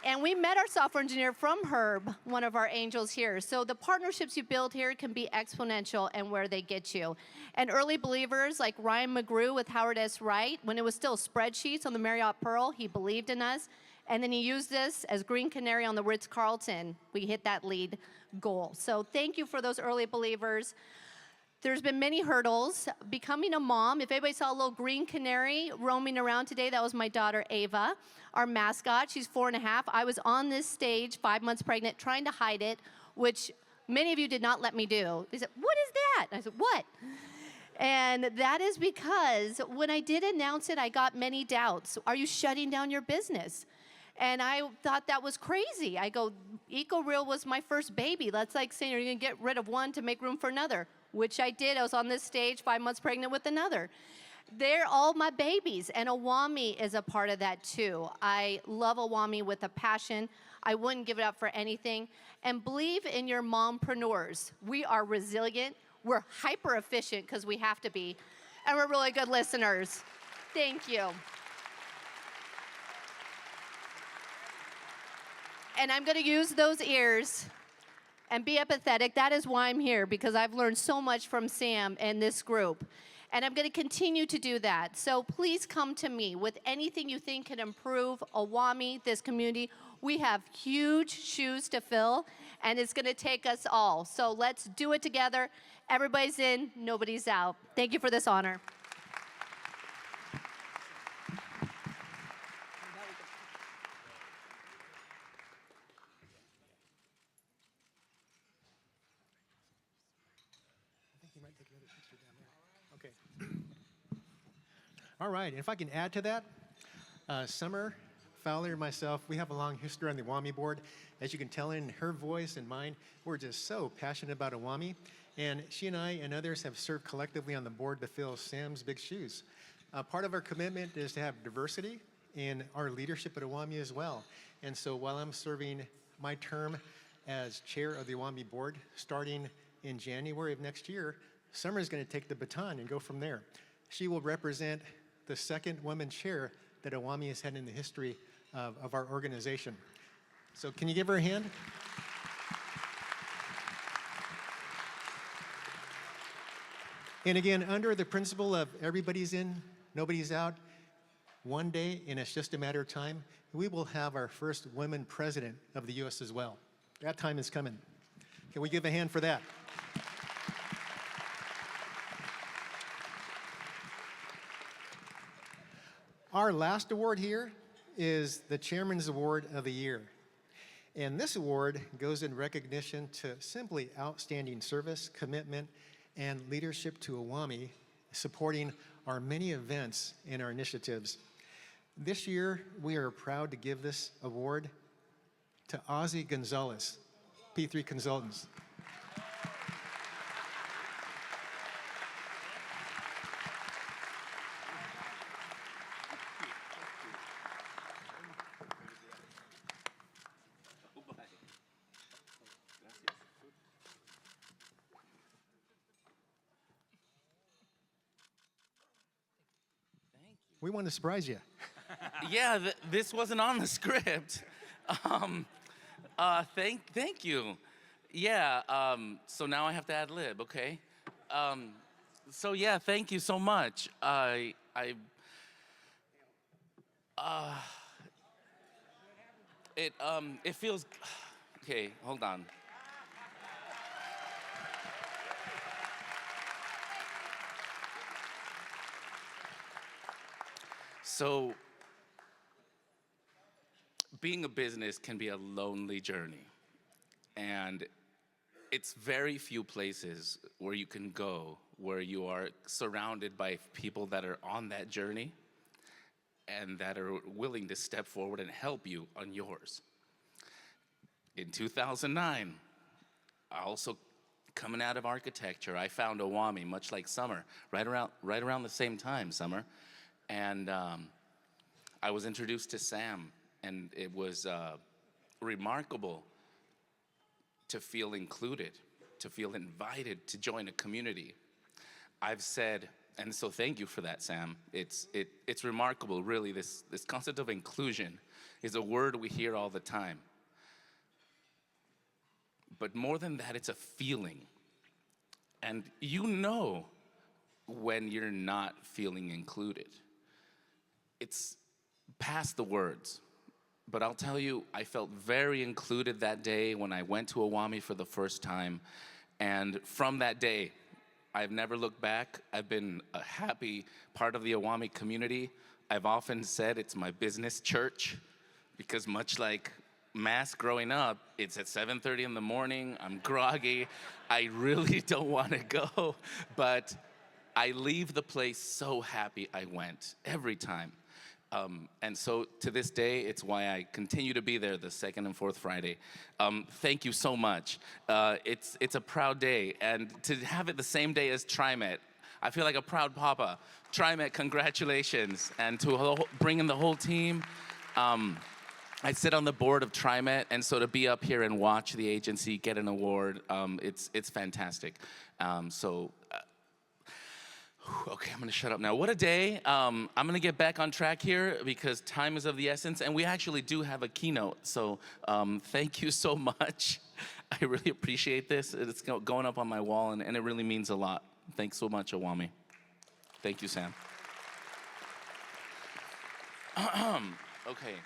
And we met our software engineer from Herb, one of our angels here. So the partnerships you build here can be exponential and where they get you. And early believers like Ryan McGrew with Howard S. Wright, when it was still spreadsheets on the Marriott Pearl, he believed in us And then he used this as Green Canary on the Ritz-Carlton. We hit that lead goal. So thank you for those early believers. There's been many hurdles. Becoming a mom, if anybody saw a little green canary roaming around today, that was my daughter Ava, our mascot. She's 4.5. I was on this stage, 5 months pregnant, trying to hide it, which many of you did not let me do. They said, "What is that?" I said, "What?" And that is because when I did announce it, I got many doubts. Are you shutting down your business? And I thought that was crazy. I go, EcoReal was my first baby. That's like saying, are you going to get rid of one to make room for another? Which I did. I was on this stage, 5 months pregnant with another. They're all my babies, and OAME is a part of that too. I love OAME with a passion. I wouldn't give it up for anything. And believe in your mompreneurs. We are resilient. We're hyper efficient because we have to be. And we're really good listeners. Thank you. And I'm going to use those ears and be empathetic. That is why I'm here, because I've learned so much from Sam and this group. And I'm going to continue to do that. So please come to me with anything you think can improve OAME, this community. We have huge shoes to fill, and it's going to take us all. So let's do it together. Everybody's in, nobody's out. Thank you for this honor. Okay. All right, and if I can add to that, Summer Fowler and myself, we have a long history on the OAME board. As you can tell in her voice and mine, we're just so passionate about OAME. And she and I and others have served collectively on the board to fill Sam's big shoes. Part of our commitment is to have diversity in our leadership at OAME as well. And so while I'm serving my term as chair of the OAME board, starting in January of next year, Summer is going to take the baton and go from there. She will represent the second woman chair that OAME has had in the history of our organization. So can you give her a hand? And again, under the principle of everybody's in, nobody's out, one day, and it's just a matter of time, we will have our first women president of the U.S. as well. That time is coming. Can we give a hand for that? Our last award here is the Chairman's Award of the Year. And this award goes in recognition to simply outstanding service, commitment, and leadership to OAME, supporting our many events and our initiatives. This year, we are proud to give this award to Ozzy Gonzalez, P3 Consultants. We want to surprise you. Yeah, this wasn't on the script. Thank you. Yeah, so now I have to ad lib, okay? So yeah, thank you so much. It feels, okay, hold on. So, being a business can be a lonely journey. And it's very few places where you can go where you are surrounded by people that are on that journey and that are willing to step forward and help you on yours. In 2009, also coming out of architecture, I found OAME, much like Summer, right around the same time, Summer. And I was introduced to Sam, and it was remarkable to feel included, to feel invited to join a community. I've said, and so thank you for that, Sam. It's remarkable, really. This concept of inclusion is a word we hear all the time. But more than that, it's a feeling. And you know when you're not feeling included. It's past the words. But I'll tell you, I felt very included that day when I went to OAME for the first time. And from that day, I've never looked back. I've been a happy part of the OAME community. I've often said it's my business church because much like Mass growing up, it's at 7:30 in the morning, I'm groggy, I really don't want to go, but I leave the place so happy I went every time. And so to this day, it's why I continue to be there the second and fourth Friday. Thank you so much. It's a proud day, and to have it the same day as TriMet, I feel like a proud papa. TriMet, congratulations, and to bring in the whole team. I sit on the board of TriMet, and so to be up here and watch the agency get an award, it's fantastic. Okay, I'm gonna shut up now. What a day. I'm gonna get back on track here because time is of the essence, and we actually do have a keynote, so thank you so much. I really appreciate this. It's going up on my wall, and it really means a lot. Thanks so much, OAME. Thank you, Sam. Okay.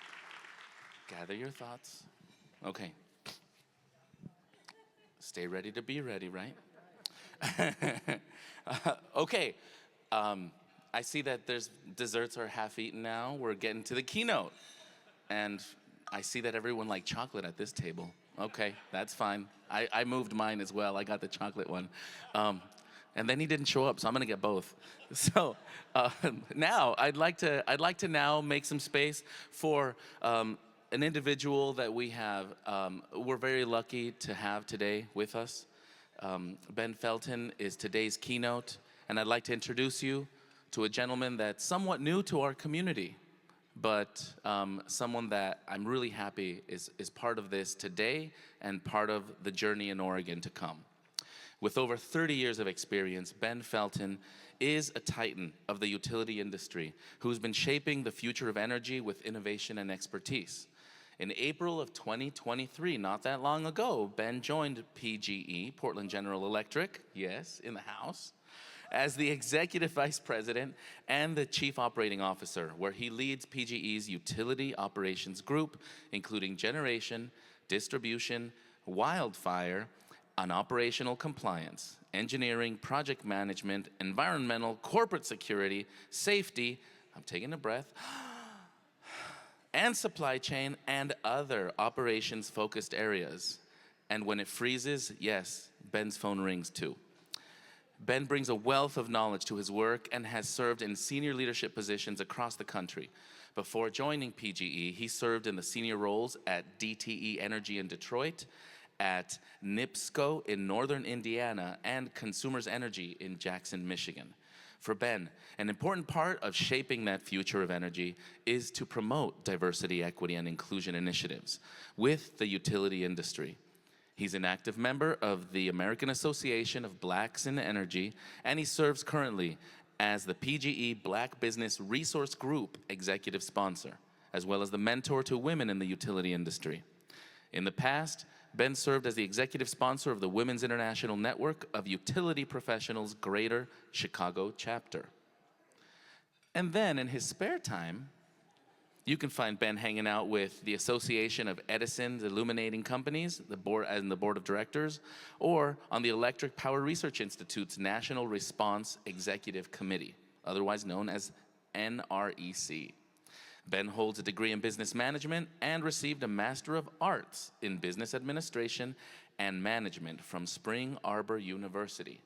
Gather your thoughts. Okay. Stay ready to be ready, right? Okay. I see that there's desserts are half eaten now. We're getting to the keynote. And I see that everyone liked chocolate at this table. Okay, that's fine. I moved mine as well. I got the chocolate one. And then he didn't show up, so I'm gonna get both. So now I'd like to now make some space for an individual that we have, we're very lucky to have today with us. Ben Felton is today's keynote, and I'd like to introduce you to a gentleman that's somewhat new to our community, but someone that I'm really happy is part of this today and part of the journey in Oregon to come. With over 30 years of experience, Ben Felton is a titan of the utility industry who's been shaping the future of energy with innovation and expertise. In April of 2023, not that long ago, Ben joined PGE, Portland General Electric, yes, in the house, as the Executive Vice President and the Chief Operating Officer, where he leads PGE's utility operations group, including generation, distribution, wildfire, and operational compliance, engineering, project management, environmental, corporate security, safety, I'm taking a breath, and supply chain and other operations-focused areas. And when it freezes, yes, Ben's phone rings too. Ben brings a wealth of knowledge to his work and has served in senior leadership positions across the country. Before joining PGE, he served in the senior roles at DTE Energy in Detroit, at NIPSCO in Northern Indiana, and Consumers Energy in Jackson, Michigan. For Ben, an important part of shaping that future of energy is to promote diversity, equity, and inclusion initiatives with the utility industry. He's an active member of the American Association of Blacks in Energy, and he serves currently as the PGE Black Business Resource Group executive sponsor, as well as the mentor to women in the utility industry. In the past, Ben served as the executive sponsor of the Women's International Network of Utility Professionals Greater Chicago chapter. And then in his spare time, you can find Ben hanging out with the Association of Edison's Illuminating Companies, the board of directors, or on the Electric Power Research Institute's National Response Executive Committee, otherwise known as NREC. Ben holds a degree in business management and received a Master of Arts in Business Administration and Management from Spring Arbor University.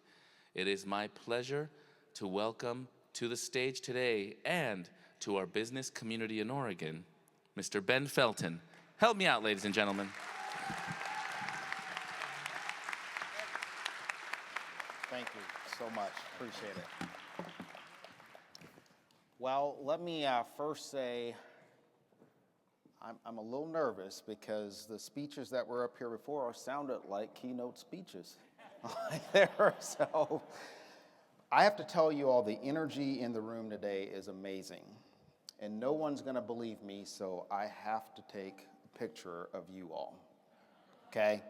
It is my pleasure to welcome to the stage today and to our business community in Oregon, Mr. Ben Felton. Help me out, ladies and gentlemen. Thank you so much. Appreciate it. Well, let me first say I'm a little nervous because the speeches that were up here before sounded like keynote speeches. So I have to tell you all, the energy in the room today is amazing. And no one's going to believe me, so I have to take a picture of you all. Okay?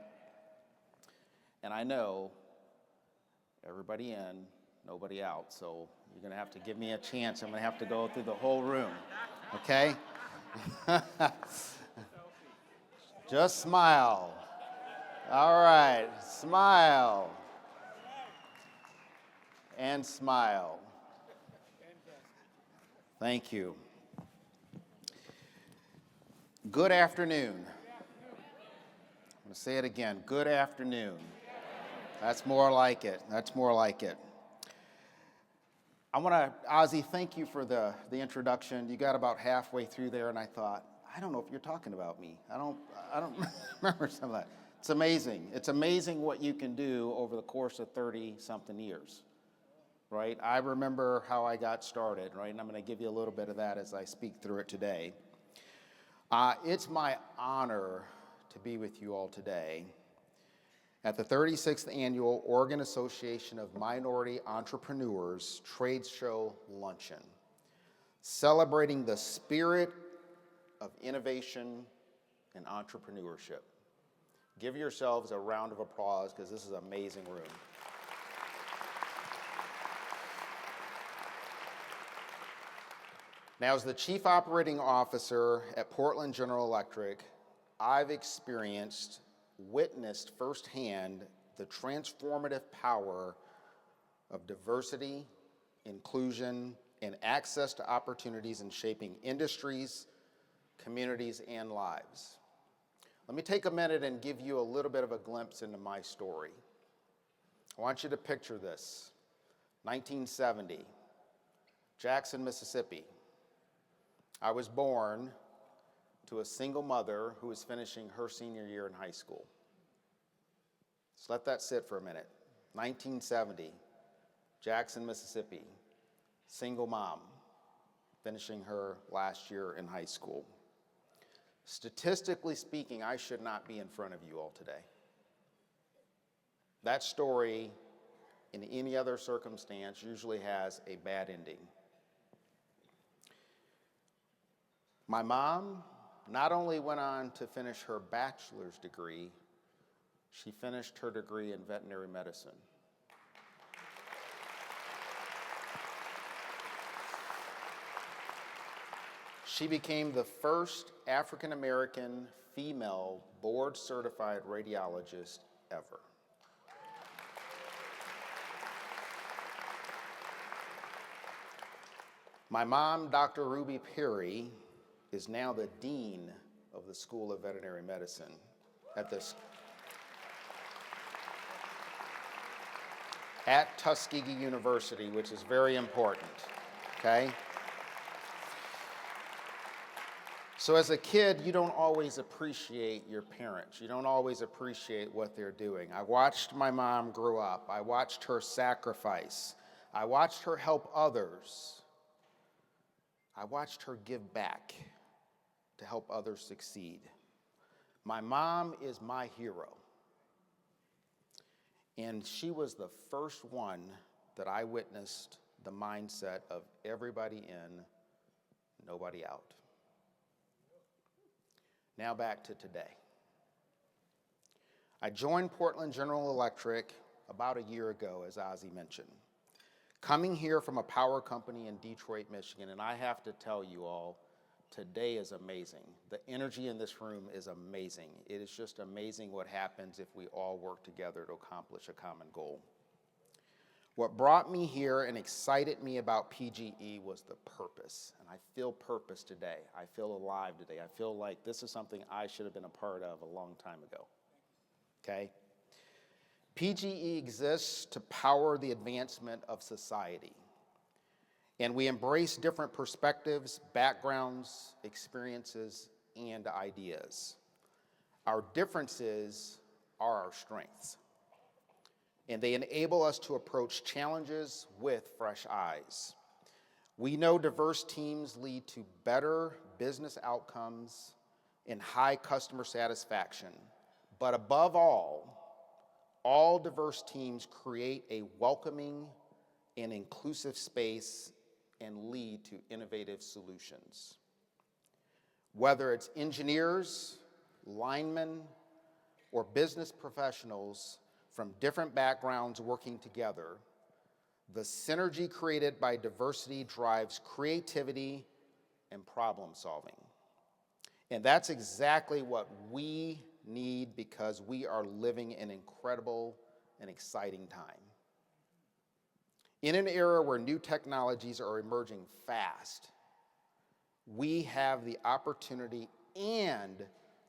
And I know everybody in, nobody out, so you're going to have to give me a chance. I'm going to have to go through the whole room. Okay? Just smile. All right, smile. And smile. Thank you. Good afternoon. I'm going to say it again. Good afternoon. That's more like it. That's more like it. I want to, Ozzy, thank you for the introduction. You got about halfway through there, and I thought, I don't know if you're talking about me. I don't remember some of that. It's amazing. It's amazing what you can do over the course of 30-something years, right? I remember how I got started, right? And I'm going to give you a little bit of that as I speak through it today. It's my honor to be with you all today at the 36th Annual Oregon Association of Minority Entrepreneurs Trade Show Luncheon, celebrating the spirit of innovation and entrepreneurship. Give yourselves a round of applause because this is an amazing room. Now, as the Chief Operating Officer at Portland General Electric, I've witnessed firsthand the transformative power of diversity, inclusion, and access to opportunities in shaping industries, communities, and lives. Let me take a minute and give you a little bit of a glimpse into my story. I want you to picture this. 1970, Jackson, Mississippi. I was born to a single mother who was finishing her senior year in high school. Just let that sit for a minute. 1970, Jackson, Mississippi, single mom, finishing her last year in high school. Statistically speaking, I should not be in front of you all today. That story, in any other circumstance, usually has a bad ending. My mom not only went on to finish her bachelor's degree, she finished her degree in veterinary medicine. She became the first African-American female board-certified radiologist ever. My mom, Dr. Ruby Perry, is now the dean of the School of Veterinary Medicine at Tuskegee University, which is very important, okay? So as a kid, you don't always appreciate your parents. You don't always appreciate what they're doing. I watched my mom grow up. I watched her sacrifice. I watched her help others. I watched her give back to help others succeed. My mom is my hero. And she was the first one that I witnessed the mindset of everybody in, nobody out. Now back to today. I joined Portland General Electric about a year ago, as Ozzy mentioned. Coming here from a power company in Detroit, Michigan, and I have to tell you all, today is amazing. The energy in this room is amazing. It is just amazing what happens if we all work together to accomplish a common goal. What brought me here and excited me about PGE was the purpose, and I feel purpose today. I feel alive today. I feel like this is something I should have been a part of a long time ago, okay? PGE exists to power the advancement of society. And we embrace different perspectives, backgrounds, experiences, and ideas. Our differences are our strengths. And they enable us to approach challenges with fresh eyes. We know diverse teams lead to better business outcomes and high customer satisfaction. But above all diverse teams create a welcoming and inclusive space and lead to innovative solutions. Whether it's engineers, linemen, or business professionals from different backgrounds working together, the synergy created by diversity drives creativity and problem solving. And that's exactly what we need because we are living an incredible and exciting time. In an era where new technologies are emerging fast, we have the opportunity and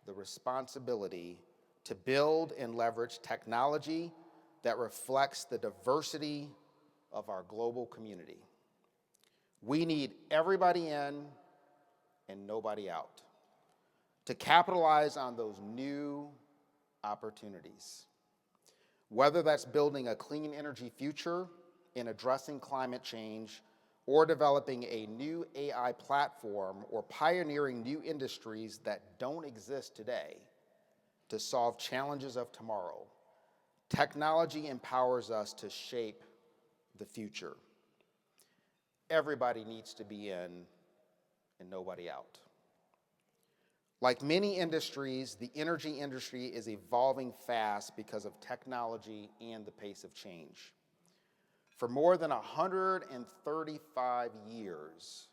the responsibility to build and leverage technology that reflects the diversity of our global community. We need everybody in and nobody out to capitalize on those new opportunities. Whether that's building a clean energy future in addressing climate change, or developing a new AI platform, or pioneering new industries that don't exist today to solve challenges of tomorrow, technology empowers us to shape the future. Everybody needs to be in and nobody out. Like many industries, the energy industry is evolving fast because of technology and the pace of change. For more than 135 years,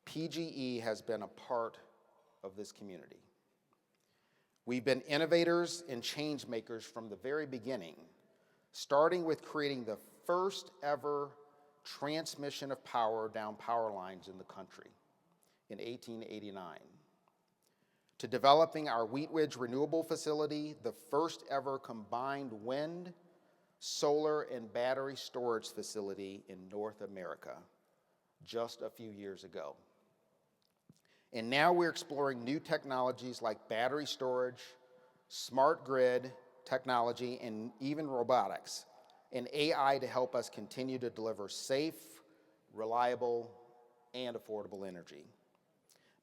PGE has been a part of this community. We've been innovators and change makers from the very beginning, starting with creating the first ever transmission of power down power lines in the country in 1889, to developing our Wheat Ridge Renewable Facility, the first ever combined wind, solar, and battery storage facility in North America just a few years ago. And now we're exploring new technologies like battery storage, smart grid technology, and even robotics, and AI to help us continue to deliver safe, reliable, and affordable energy.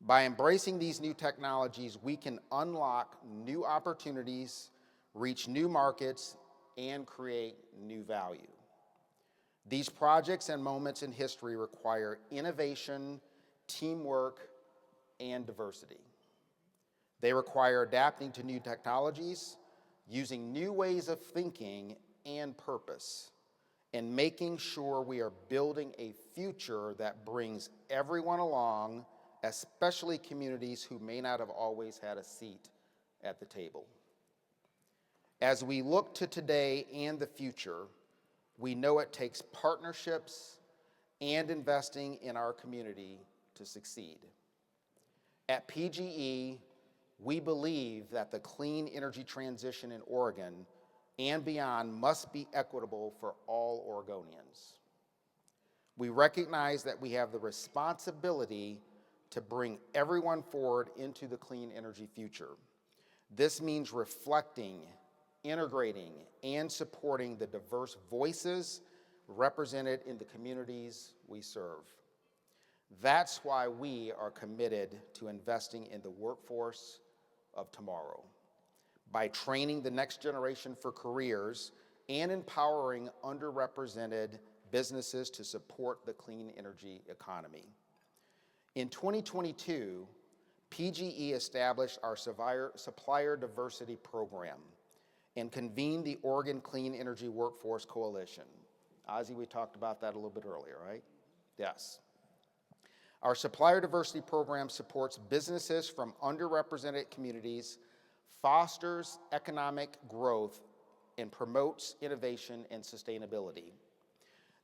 By embracing these new technologies, we can unlock new opportunities, reach new markets, and create new value. These projects and moments in history require innovation, teamwork, and diversity. They require adapting to new technologies, using new ways of thinking and purpose, and making sure we are building a future that brings everyone along, especially communities who may not have always had a seat at the table. As we look to today and the future, we know it takes partnerships and investing in our community to succeed. At PGE, we believe that the clean energy transition in Oregon and beyond must be equitable for all Oregonians. We recognize that we have the responsibility to bring everyone forward into the clean energy future. This means reflecting, integrating, and supporting the diverse voices represented in the communities we serve. That's why we are committed to investing in the workforce of tomorrow, by training the next generation for careers and empowering underrepresented businesses to support the clean energy economy. In 2022, PGE established our supplier diversity program and convened the Oregon Clean Energy Workforce Coalition. Ozzie, we talked about that a little bit earlier, right? Yes. Our supplier diversity program supports businesses from underrepresented communities, fosters economic growth, and promotes innovation and sustainability.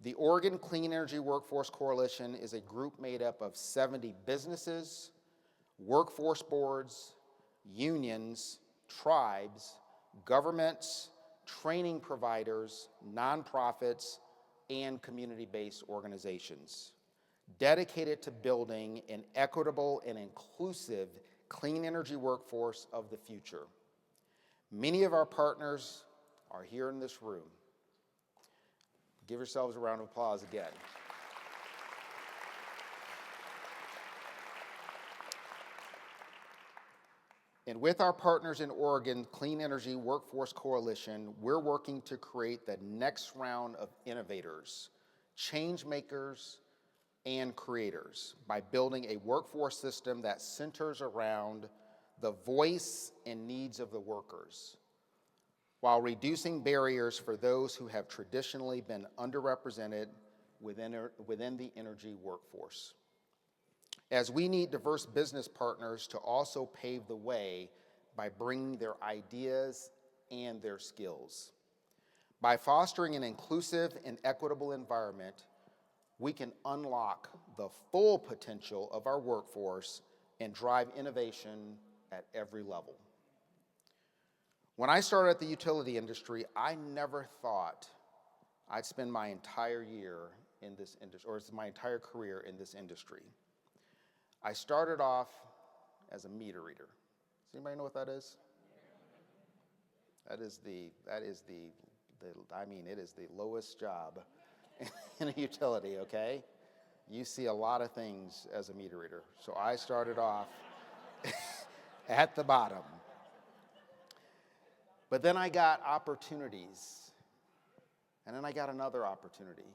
The Oregon Clean Energy Workforce Coalition is a group made up of 70 businesses, workforce boards, unions, tribes, governments, training providers, nonprofits, and community-based organizations dedicated to building an equitable and inclusive clean energy workforce of the future. Many of our partners are here in this room. Give yourselves a round of applause again. And with our partners in Oregon Clean Energy Workforce Coalition, we're working to create the next round of innovators, change makers, and creators by building a workforce system that centers around the voice and needs of the workers, while reducing barriers for those who have traditionally been underrepresented within the energy workforce. as we need diverse business partners to also pave the way by bringing their ideas and their skills. By fostering an inclusive and equitable environment, we can unlock the full potential of our workforce and drive innovation at every level. When I started at the utility industry, I never thought I'd spend my entire year in this industry, or my entire career in this industry. I started off as a meter reader. Does anybody know what that is? It is the lowest job in a utility, okay? You see a lot of things as a meter reader. So I started off at the bottom. But then I got opportunities, and then I got another opportunity,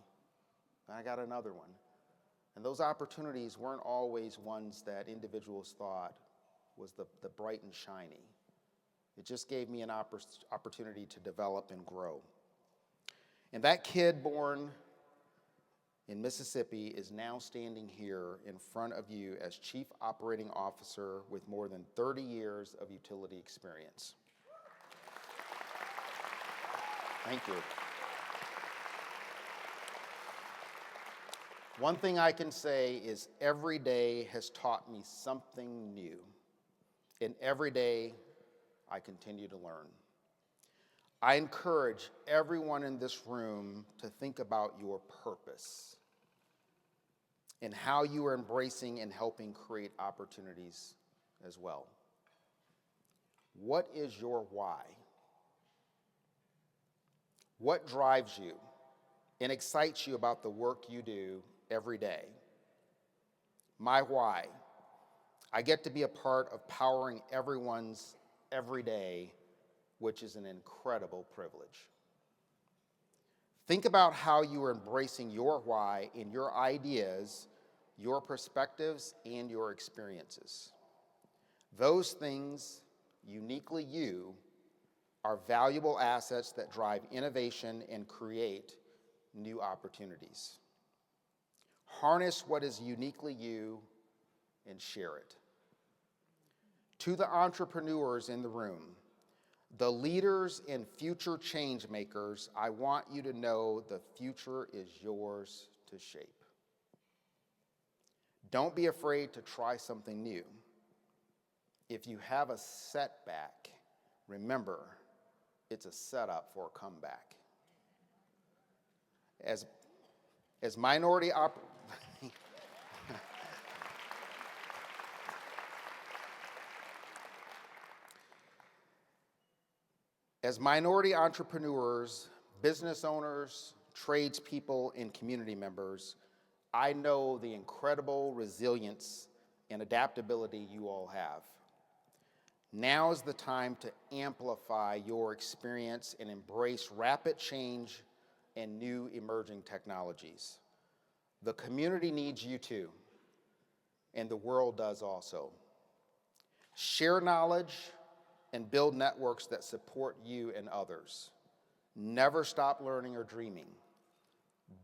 and I got another one. And those opportunities weren't always ones that individuals thought was the bright and shiny. It just gave me an opportunity to develop and grow. And that kid born in Mississippi is now standing here in front of you as Chief Operating Officer with more than 30 years of utility experience. Thank you. One thing I can say is every day has taught me something new, and every day I continue to learn. I encourage everyone in this room to think about your purpose and how you are embracing and helping create opportunities as well. What is your why? What drives you and excites you about the work you do every day? My why: I get to be a part of powering everyone's every day, which is an incredible privilege. Think about how you are embracing your why in your ideas, your perspectives, and your experiences. Those things, uniquely you, are valuable assets that drive innovation and create new opportunities. Harness what is uniquely you and share it. To the entrepreneurs in the room, the leaders and future change makers, I want you to know the future is yours to shape. Don't be afraid to try something new. If you have a setback, remember, it's a setup for a comeback. As minority As minority entrepreneurs, business owners, tradespeople, and community members, I know the incredible resilience and adaptability you all have. Now is the time to amplify your experience and embrace rapid change and new emerging technologies. The community needs you too, and the world does also. Share knowledge and build networks that support you and others. Never stop learning or dreaming.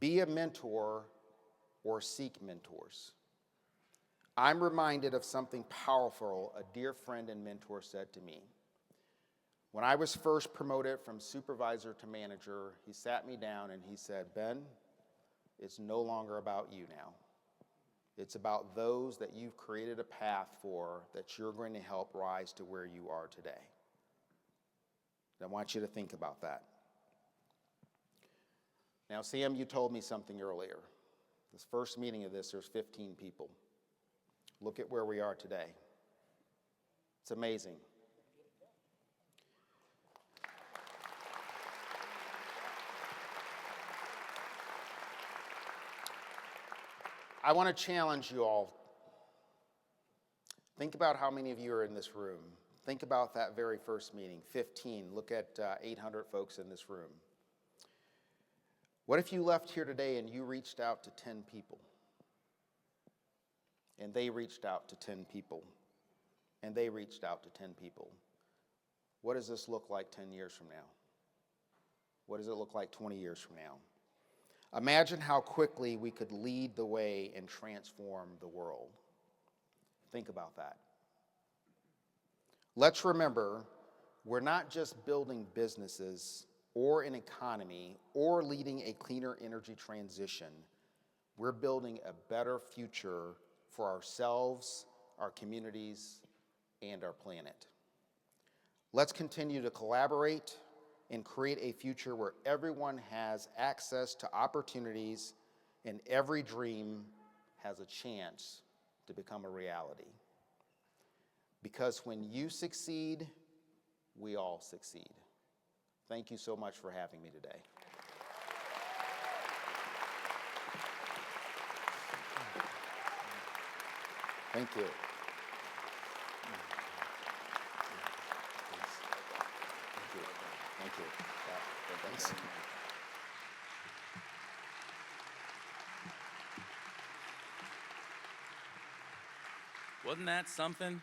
Be a mentor or seek mentors. I'm reminded of something powerful a dear friend and mentor said to me. When I was first promoted from supervisor to manager, he sat me down and he said, "Ben, it's no longer about you now. It's about those that you've created a path for that you're going to help rise to where you are today." And I want you to think about that. Now, Sam, you told me something earlier. This first meeting of this, there's 15 people. Look at where we are today. It's amazing. I want to challenge you all. Think about how many of you are in this room. Think about that very first meeting, 15. Look at 800 folks in this room. What if you left here today and you reached out to 10 people? And they reached out to 10 people. And they reached out to 10 people. What does this look like 10 years from now? What does it look like 20 years from now? Imagine how quickly we could lead the way and transform the world. Think about that. Let's remember, we're not just building businesses or an economy or leading a cleaner energy transition. We're building a better future for ourselves, our communities, and our planet. Let's continue to collaborate and create a future where everyone has access to opportunities and every dream has a chance to become a reality. Because when you succeed, we all succeed. Thank you so much for having me today. Thank you. Thank you. Thanks. Wasn't that something?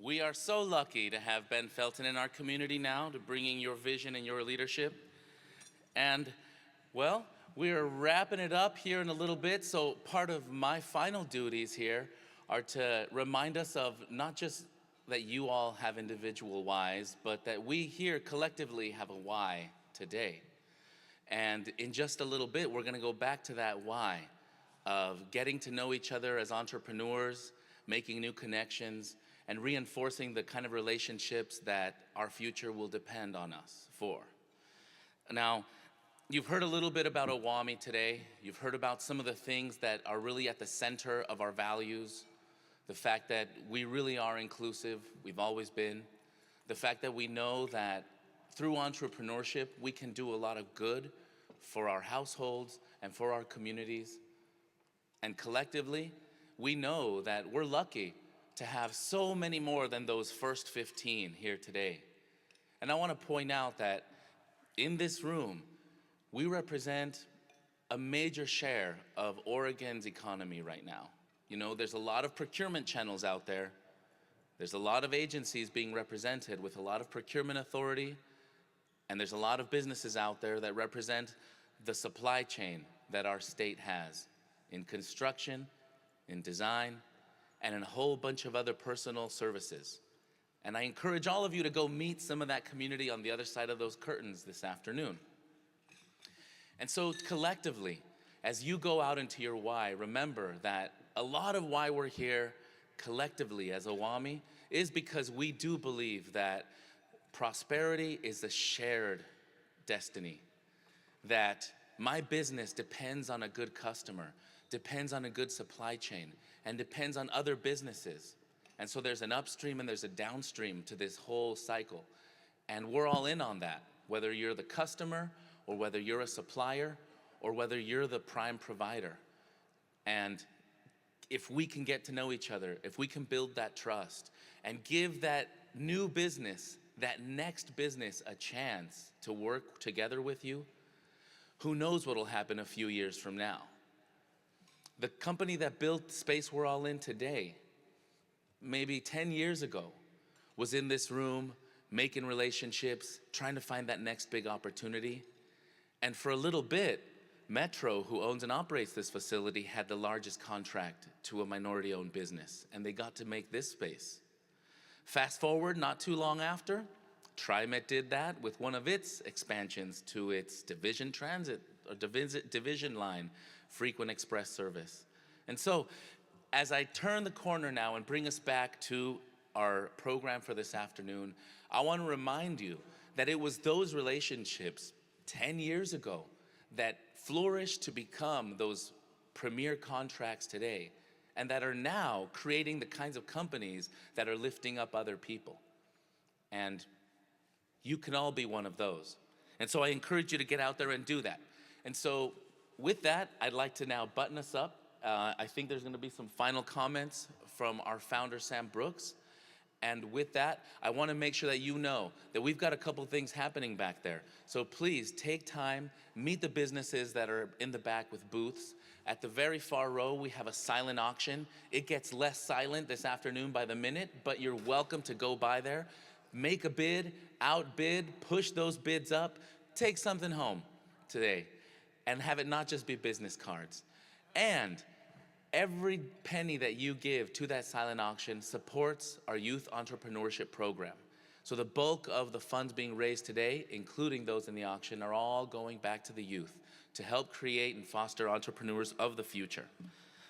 We are so lucky to have Ben Felton in our community now, to bringing your vision and your leadership. And, well, we are wrapping it up here in a little bit, so part of my final duties here are to remind us of not just that you all have individual whys, but that we here collectively have a why today. And in just a little bit, we're gonna go back to that why of getting to know each other as entrepreneurs, making new connections, and reinforcing the kind of relationships that our future will depend on us for. Now, you've heard a little bit about OAME today. You've heard about some of the things that are really at the center of our values. The fact that we really are inclusive, we've always been. The fact that we know that through entrepreneurship, we can do a lot of good for our households and for our communities. And collectively, we know that we're lucky to have so many more than those first 15 here today. And I want to point out that in this room, we represent a major share of Oregon's economy right now. You know, there's a lot of procurement channels out there. There's a lot of agencies being represented with a lot of procurement authority, and there's a lot of businesses out there that represent the supply chain that our state has in construction, in design, and in a whole bunch of other personal services. And I encourage all of you to go meet some of that community on the other side of those curtains this afternoon. And so collectively, as you go out into your why, remember that a lot of why we're here collectively as OAME is because we do believe that prosperity is a shared destiny, that my business depends on a good customer, depends on a good supply chain, and depends on other businesses. And so there's an upstream and there's a downstream to this whole cycle. And we're all in on that, whether you're the customer or whether you're a supplier or whether you're the prime provider. And if we can get to know each other, if we can build that trust and give that new business, that next business, a chance to work together with you, who knows what will happen a few years from now. The company that built the space we're all in today, maybe 10 years ago, was in this room, making relationships, trying to find that next big opportunity. And for a little bit, Metro, who owns and operates this facility, had the largest contract to a minority-owned business, and they got to make this space. Fast forward, not too long after, TriMet did that with one of its expansions to its division transit, or division line, frequent express service. And so, as I turn the corner now and bring us back to our program for this afternoon, I want to remind you that it was those relationships 10 years ago that flourished to become those premier contracts today, and that are now creating the kinds of companies that are lifting up other people. And you can all be one of those. And so I encourage you to get out there and do that. And so with that, I'd like to now button us up. I think there's gonna be some final comments from our founder, Sam Brooks. And with that, I wanna make sure that you know that we've got a couple things happening back there. So please take time, meet the businesses that are in the back with booths. At the very far row, we have a silent auction. It gets less silent this afternoon by the minute, but you're welcome to go by there. Make a bid, outbid, push those bids up, take something home today, and have it not just be business cards. And Every penny that you give to that silent auction supports our youth entrepreneurship program. So the bulk of the funds being raised today, including those in the auction, are all going back to the youth to help create and foster entrepreneurs of the future.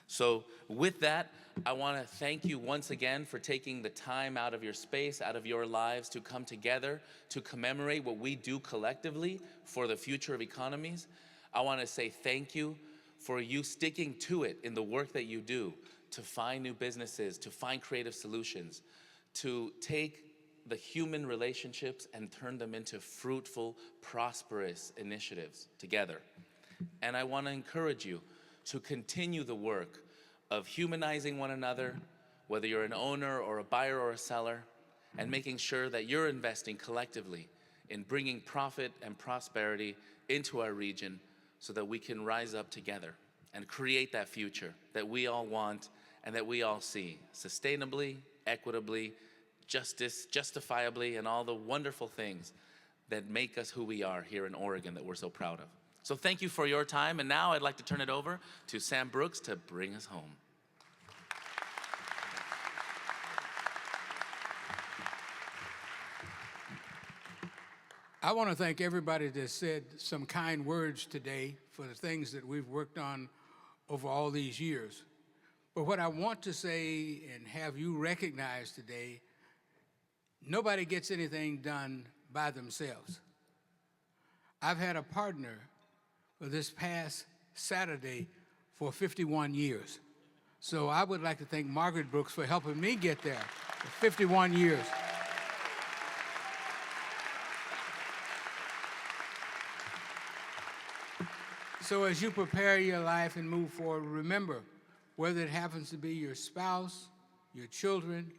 So with that, I want to thank you once again for taking the time out of your space, out of your lives, to come together to commemorate what we do collectively for the future of economies. I want to say thank you for you sticking to it in the work that you do to find new businesses, to find creative solutions, to take the human relationships and turn them into fruitful, prosperous initiatives together. And I want to encourage you to continue the work of humanizing one another, whether you're an owner or a buyer or a seller, and making sure that you're investing collectively in bringing profit and prosperity into our region so that we can rise up together and create that future that we all want and that we all see sustainably, equitably, justifiably, and all the wonderful things that make us who we are here in Oregon that we're so proud of. So thank you for your time, and now I'd like to turn it over to Sam Brooks to bring us home. I want to thank everybody that said some kind words today for the things that we've worked on over all these years. But what I want to say and have you recognize today, nobody gets anything done by themselves. I've had a partner for this past Saturday for 51 years. So I would like to thank Margaret Brooks for helping me get there for 51 years. So as you prepare your life and move forward, remember, whether it happens to be your spouse, your children,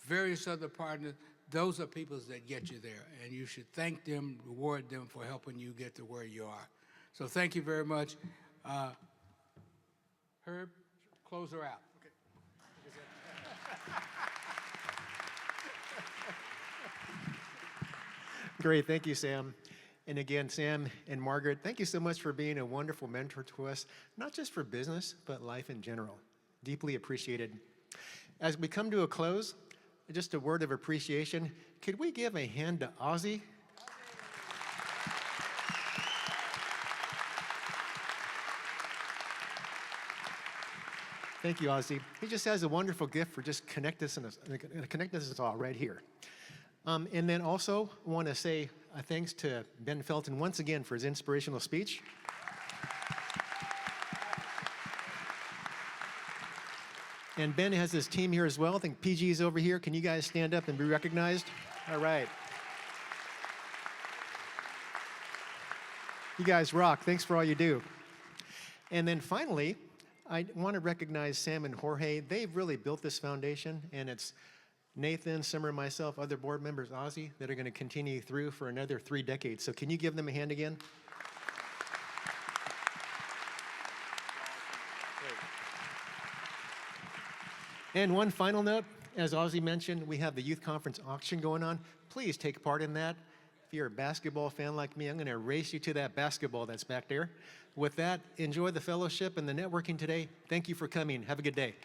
various other partners, those are people that get you there, and you should thank them, reward them for helping you get to where you are. So thank you very much. Herb, close her out. Great, thank you, Sam. And again, Sam and Margaret, thank you so much for being a wonderful mentor to us, not just for business, but life in general. Deeply appreciated. As we come to a close, just a word of appreciation. Could we give a hand to Ozzy? Thank you, Ozzy. He just has a wonderful gift for just connecting us all right here. And then also, I want to say thanks to Ben Felton once again for his inspirational speech. And Ben has his team here as well. I think PG is over here. Can you guys stand up and be recognized? All right. You guys rock. Thanks for all you do. And then finally, I want to recognize Sam and Jorge. They've really built this foundation, and it's Nathan, Summer, myself, other board members, Ozzy, that are going to continue through for another 3 decades. So can you give them a hand again? And one final note, as Ozzy mentioned, we have the youth conference auction going on. Please take part in that. If you're a basketball fan like me, I'm going to race you to that basketball that's back there. With that, enjoy the fellowship and the networking today. Thank you for coming. Have a good day.